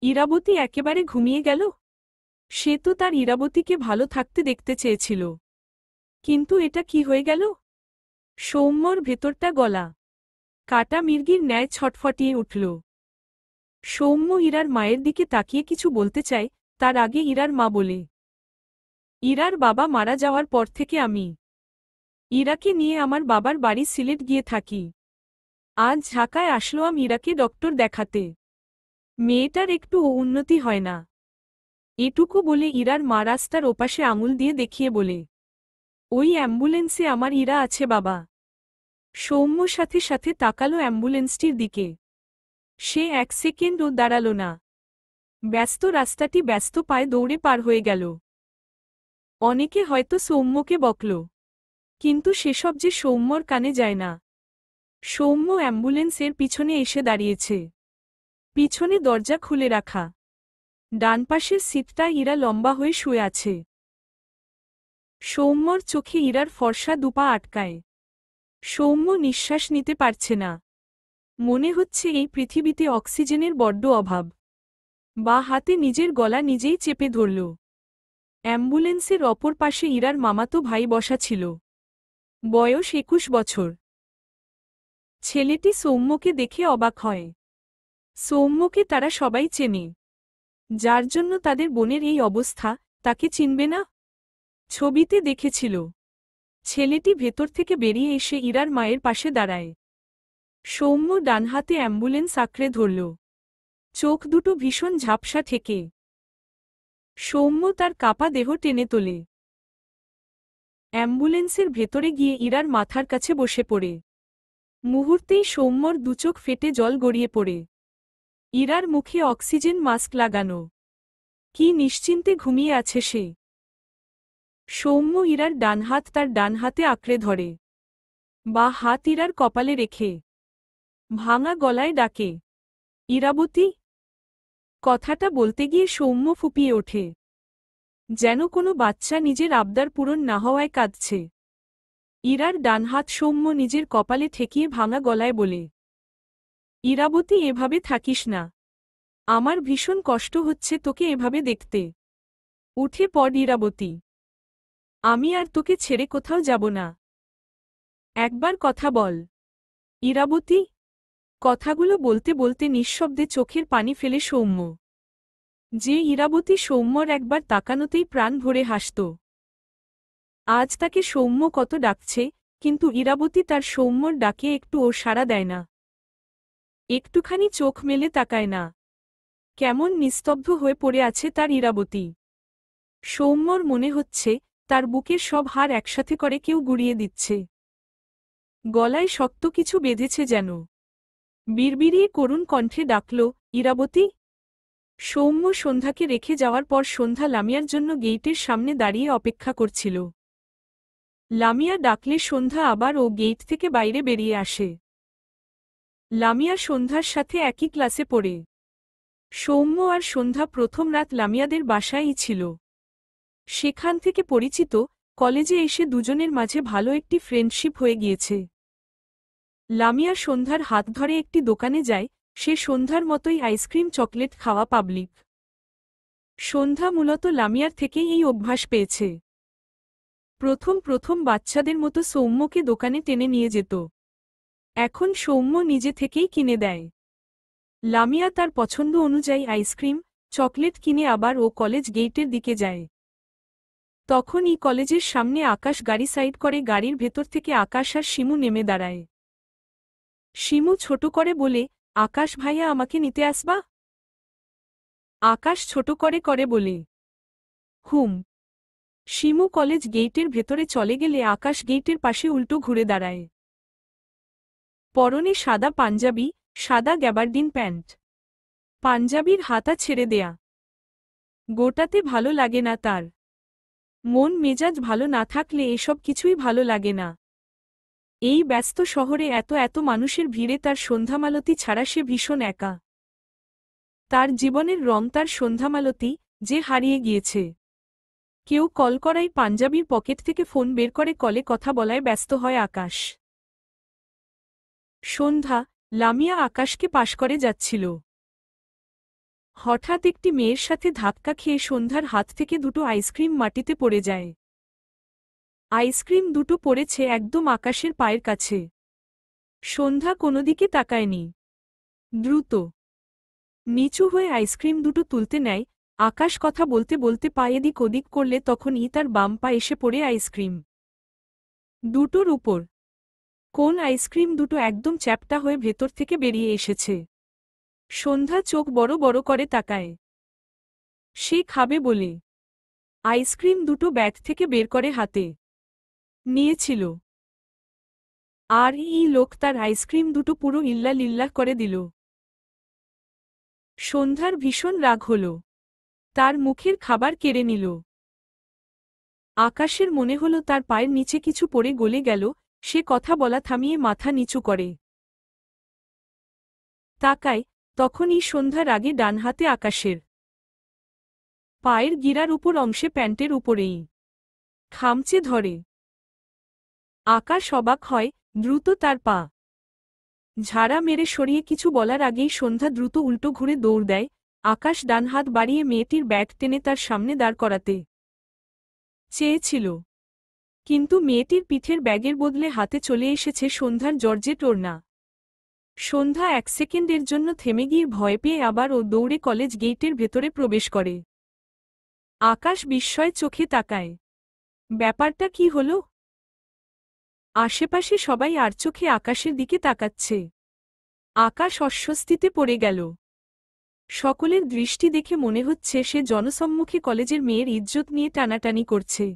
ইরাবতী একেবারে ঘুমিয়ে গেল। সে তো তার ইরাবতীকে ভালো থাকতে দেখতে চেয়েছিল। কিন্তু এটা কি হয়ে গেল? সৌম্যর ভেতরটা গলা কাটা মির্গির ন্যায় ছটফটিয়ে উঠল। সৌম্য ইরার মায়ের দিকে তাকিয়ে কিছু বলতে চায়, তার আগে ইরার মা বলে, ইরার বাবা মারা যাওয়ার পর থেকে আমি ইরাকে নিয়ে আমার বাবার বাড়ি সিলেট গিয়ে থাকি। আজ ঢাকায় আসলাম ইরাকে ডক্টর দেখাতে। মেয়েটার একটু উন্নতি হয় না। এটুকু বলে ইরার মা রাস্তার ওপাশে আঙুল দিয়ে দেখিয়ে বলে, ওই অ্যাম্বুলেন্সে আমার ইরা আছে বাবা। সৌম্য সাথে সাথে তাকালো অ্যাম্বুলেন্সটির দিকে। সে 1 সেকেন্ডও দাঁড়াল না। ব্যস্ত রাস্তাটি ব্যস্ত পায়ে দৌড়ে পার হয়ে গেল। অনেকে হয়তো সৌম্যকে বকল, কিন্তু সেসব যে সৌম্যর কানে যায় না। সৌম্য অ্যাম্বুলেন্সের পিছনে এসে দাঁড়িয়েছে। পিছনে দরজা খুলে রাখা। ডান পাশের সিটটায় ইরা লম্বা হয়ে শুয়ে আছে। সৌম্যর চোখে ইরার ফর্সা দুপা আটকায়। সৌম্য নিঃশ্বাস নিতে পারছে না। মনে হচ্ছে এই পৃথিবীতে অক্সিজেনের বড্ড অভাব। বা হাতে নিজের গলা নিজেই চেপে ধরল। অ্যাম্বুলেন্সের অপর পাশে ইরার মামাতো ভাই বসা ছিল। বয়স 21 বছর। ছেলেটি সৌম্যকে দেখে অবাক হয়। সৌম্যকে তারা সবাই চেনে। যার জন্য তাদের বোনের এই অবস্থা, তাকে চিনবে না? ছবিতে দেখেছিল। ছেলেটি ভেতর থেকে বেরিয়ে এসে ইরার মায়ের পাশে দাঁড়ায়। সৌম্য ডান হাতে অ্যাম্বুলেন্স আঁকড়ে ধরল। চোখ দুটো ভীষণ ঝাপসা ঠেকে। সৌম্য তার কাপা দেহ টেনে তোলে। অ্যাম্বুলেন্সের ভেতরে গিয়ে ইরার মাথার কাছে বসে পড়ে। মুহূর্তেই সৌম্যর দুচোখ ফেটে জল গড়িয়ে পড়ে। ইরার মুখে অক্সিজেন মাস্ক লাগানো। কি নিশ্চিন্তে ঘুমিয়ে আছে সে। সৌম্য ইরার ডান হাত তার ডান হাতে আঁকড়ে ধরে। বা হাত ইরার কপালে রেখে ভাঙা গলায় ডাকে, ইরাবতী। কথাটা বলতে গিয়ে সৌম্য ফুপিয়ে ওঠে। যেন কোনো বাচ্চা নিজের আবদার পূরণ না হওয়ায় কাঁদছে। ইরার ডান হাত সৌম্য নিজের কপালে ঠেকিয়ে ভাঙা গলায় বলে, ইরাবতী এভাবে থাকিস না। আমার ভীষণ কষ্ট হচ্ছে তোকে এভাবে দেখতে। উঠে পড় ইরাবতী। আমি আর তোকে ছেড়ে কোথাও যাব না। একবার কথা বল, ইরাবতী। কথাগুলো বলতে বলতে নিঃশব্দে চোখের পানি ফেলে সৌম্য। যে ইরাবতী সৌম্যর একবার তাকানোতেই প্রাণ ভরে হাসত। আজ তাকে সৌম্য কত ডাকছে, কিন্তু ইরাবতী তার সৌম্যর ডাকে একটুও সাড়া দেয় না। একটুখানি চোখ মেলে তাকায় না। কেমন নিস্তব্ধ হয়ে পড়ে আছে তার ইরাবতী। সৌম্যর মনে হচ্ছে তার বুকের সব হাড় একসাথে করে কেউ গুড়িয়ে দিচ্ছে। গলায় শক্ত কিছু বেঁধেছে যেন। বিড়বিড়িয়ে করুণ কণ্ঠে ডাকল, ইরাবতী। সৌম্য সন্ধ্যাকে রেখে যাওয়ার পর সন্ধ্যা লামিয়ার জন্য গেইটের সামনে দাঁড়িয়ে অপেক্ষা করছিল। লামিয়া ডাকলে সন্ধ্যা আবার ও গেইট থেকে বাইরে বেরিয়ে আসে। লামিয়া সন্ধ্যার সাথে একই ক্লাসে পড়ে। সৌম্য আর সন্ধ্যা প্রথম রাত লামিয়াদের বাসায়ই ছিল। সেখান থেকে পরিচিত, কলেজে এসে দুজনের মাঝে ভালো একটি ফ্রেন্ডশিপ হয়ে গিয়েছে। লামিয়া সন্ধ্যার হাত ধরে একটি দোকানে যায়। সে সন্ধ্যার মতোই আইসক্রিম চকলেট খাওয়া পাবলিক। সন্ধ্যা মূলত লামিয়ার থেকেই এই অভ্যাস পেয়েছে। প্রথম প্রথম বাচ্চাদের মতো সৌম্যকে দোকানে টেনে নিয়ে যেত। এখন সৌম্য নিজে থেকেই কিনে দেয়। লামিয়া তার পছন্দ অনুযায়ী আইসক্রিম, চকলেট কিনে আবার ও কলেজ গেইটের দিকে যায়। তখনই কলেজের সামনে আকাশ গাড়ি সাইড করে। গাড়ির ভেতর থেকে আকাশ আর শিমু নেমে দাঁড়ায়। শিমু ছোট করে বলে, আকাশ ভাইয়া আমাকে নিতে আসবা? আকাশ ছোট করে করে বলে, হুম। শিমু কলেজ গেইটের ভেতরে চলে গেলে আকাশ গেইটের পাশে উল্টো ঘুরে দাঁড়ায়। পরনে সাদা পাঞ্জাবি, সাদা গ্যাবার্ডিন প্যান্ট। পাঞ্জাবির হাতা ছেড়ে দেয়া। গোটাতে ভালো লাগে না তার। মন মেজাজ ভালো না থাকলে এসব কিছুই ভালো লাগে না। এই ব্যস্ত শহরে এত এত মানুষের ভিড়ে তার সন্ধ্যামালতী ছাড়া সে ভীষণ একা। তার জীবনের রং তার সন্ধ্যামালতী, যে হারিয়ে গিয়েছে। কেউ কল করাই পাঞ্জাবির পকেট থেকে ফোন বের করে কলে কথা বলায় ব্যস্ত হয় আকাশ। সন্ধ্যা, লামিয়া আকাশকে পাশ করে যাচ্ছিল। হঠাৎ একটি মেয়ের সাথে ধাক্কা খেয়ে সন্ধ্যার হাত থেকে দুটো আইসক্রিম মাটিতে পড়ে যায়। আইসক্রিম দুটো পড়েছে একদম আকাশের পায়ের কাছে। সন্ধ্যা কোনোদিকে তাকায়নি। দ্রুত নিচু হয়ে আইসক্রিম দুটো তুলতে নেয়। আকাশ কথা বলতে বলতে পা এদিক ওদিক করলে তখনই তার বাম পা এসে পড়ে আইসক্রিম দুটোর উপর। কোন আইসক্রিম দুটো একদম চ্যাপ্টা হয়ে ভেতর থেকে বেরিয়ে এসেছে। সন্ধ্যা চোখ বড় বড় করে তাকায়। সে খাবে বলে আইসক্রিম দুটো ব্যাগ থেকে বের করে হাতে নিয়েছিল। আর এই লোক তার আইসক্রিম দুটো পুরো ইল্লা লিল্লাহ করে দিল। সন্ধ্যার ভীষণ রাগ হল। তার মুখের খাবার কেড়ে নিল। আকাশের মনে হল তার পায়ের নিচে কিছু পড়ে গলে গেল। সে কথা বলা থামিয়ে মাথা নিচু করে তাকায়। তখনই সন্ধ্যা রাগে ডান হাতে আকাশের পায়ের গিরার উপর অংশে প্যান্টের উপরেই খামচে ধরে। আকাশ অবাক হয়। দ্রুত তার পা ঝাড়া মেরে সরিয়ে কিছু বলার আগেই সন্ধ্যা দ্রুত উল্টো ঘুরে দৌড় দেয়। আকাশ ডান হাত বাড়িয়ে মেয়েটির ব্যাগ টেনে তার সামনে দাঁড় করাতে চেয়েছিল, কিন্তু মেয়েটির পিঠের ব্যাগের বদলে হাতে চলে এসেছে সন্ধ্যার জর্জেট ওড়না। সন্ধ্যা এক সেকেন্ডের জন্য থেমে গিয়ে ভয় পেয়ে আবার ও দৌড়ে কলেজ গেটের ভেতরে প্রবেশ করে। আকাশ বিস্ময় চোখে তাকায়। ব্যাপারটা কি হল? আশেপাশে সবাই আর চোখে আকাশের দিকে তাকাচ্ছে। আকাশ অস্বস্তিতে পড়ে গেল। সকলের দৃষ্টি দেখে মনে হচ্ছে সে জনসম্মুখে কলেজের মেয়ের ইজ্জত নিয়ে টানাটানি করছে।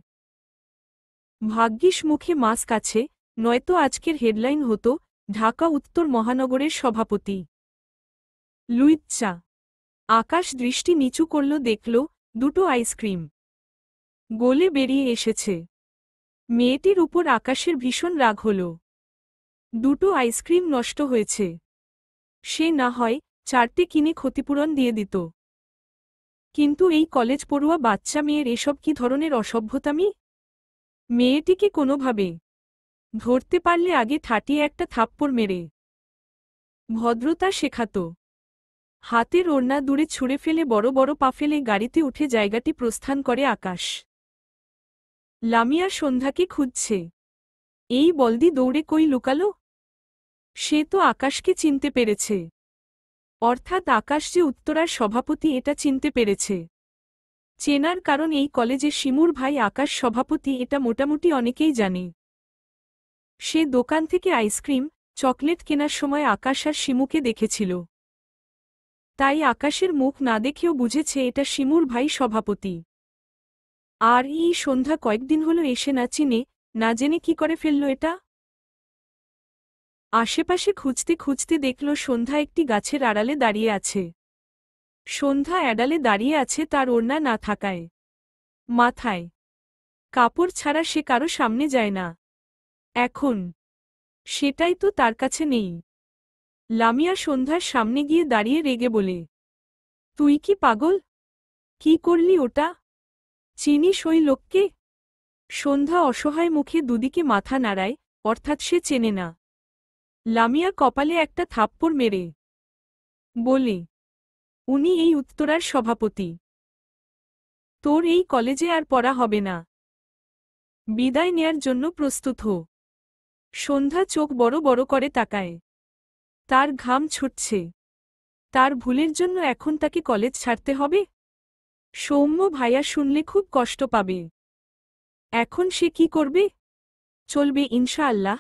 ভাগ্যিস মুখে মাস্ক আছে, নয়তো আজকের হেডলাইন হতো ঢাকা উত্তর মহানগরের সভাপতি লুইচ্চা। আকাশ দৃষ্টি নিচু করল, দেখল দুটো আইসক্রিম গলে বেরিয়ে এসেছে। মেয়েটির উপর আকাশের ভীষণ রাগ হল। দুটো আইসক্রিম নষ্ট হয়েছে। সে না হয় চারটে কিনে ক্ষতিপূরণ দিয়ে দিত। কিন্তু এই কলেজ পড়ুয়া বাচ্চা মেয়ের এসব কি ধরনের অসভ্যতামি? মেয়েটিকে কোনোভাবে ধরতে পারলে আগে ঠাটিয়ে একটা থাপ্পড় মেরে ভদ্রতা শেখাত। হাতের ওড়না দূরে ছুঁড়ে ফেলে বড় বড় পা ফেলে গাড়িতে উঠে জায়গাটি প্রস্থান করে আকাশ। লামিয়া সন্ধ্যাকে খুঁজছে। এই বলদি দৌড়ে কই লুকালো? সে তো আকাশকে চিনতে পেরেছে। অর্থাৎ আকাশ যে উত্তরার সভাপতি এটা চিনতে পেরেছে। চেনার কারণ এই কলেজে শিমুর ভাই আকাশ সভাপতি এটা মোটামুটি অনেকেই জানে। সে দোকান থেকে আইসক্রিম, চকলেট কেনার সময় আকাশ আর শিমুকে দেখেছিল। তাই আকাশের মুখ না দেখেও বুঝেছে এটা শিমুর ভাই সভাপতি। আর এই সন্ধ্যা কয়েকদিন হলো এসে না চিনে না জেনে কি করে ফেলল এটা? আশেপাশে খুঁজতে খুঁজতে দেখল সন্ধ্যা একটি গাছের আড়ালে দাঁড়িয়ে আছে। সন্ধ্যা আড়ালে দাঁড়িয়ে আছে তার ওড়না না থাকায়। মাথায় কাপড় ছাড়া সে কারো সামনে যায় না। এখন সেটাই তো তার কাছে নেই। লামিয়া সন্ধ্যার সামনে গিয়ে দাঁড়িয়ে রেগে বলে, তুই কি পাগল? কি করলি ওটা? চিনিস ওই লোককে? সন্ধ্যা অসহায় মুখে দুদিকে মাথা নাড়ায়, অর্থাৎ সে চেনে না। লামিয়া কপালে একটা থাপ্পড় মেরে বলে, উনি এই উত্তরার সভাপতি। তোর এই কলেজে আর পড়া হবে না। বিদায় নেয়ার জন্য প্রস্তুত হো। সন্ধ্যা চোখ বড় বড় করে তাকায়। তার ঘাম ছুটছে। তার ভুলের জন্য এখন তাকে কলেজ ছাড়তে হবে? সৌম্য ভাইয়া শুনলে খুব কষ্ট পাবে। এখন সে কি করবে? চলবে ইনশাআল্লাহ।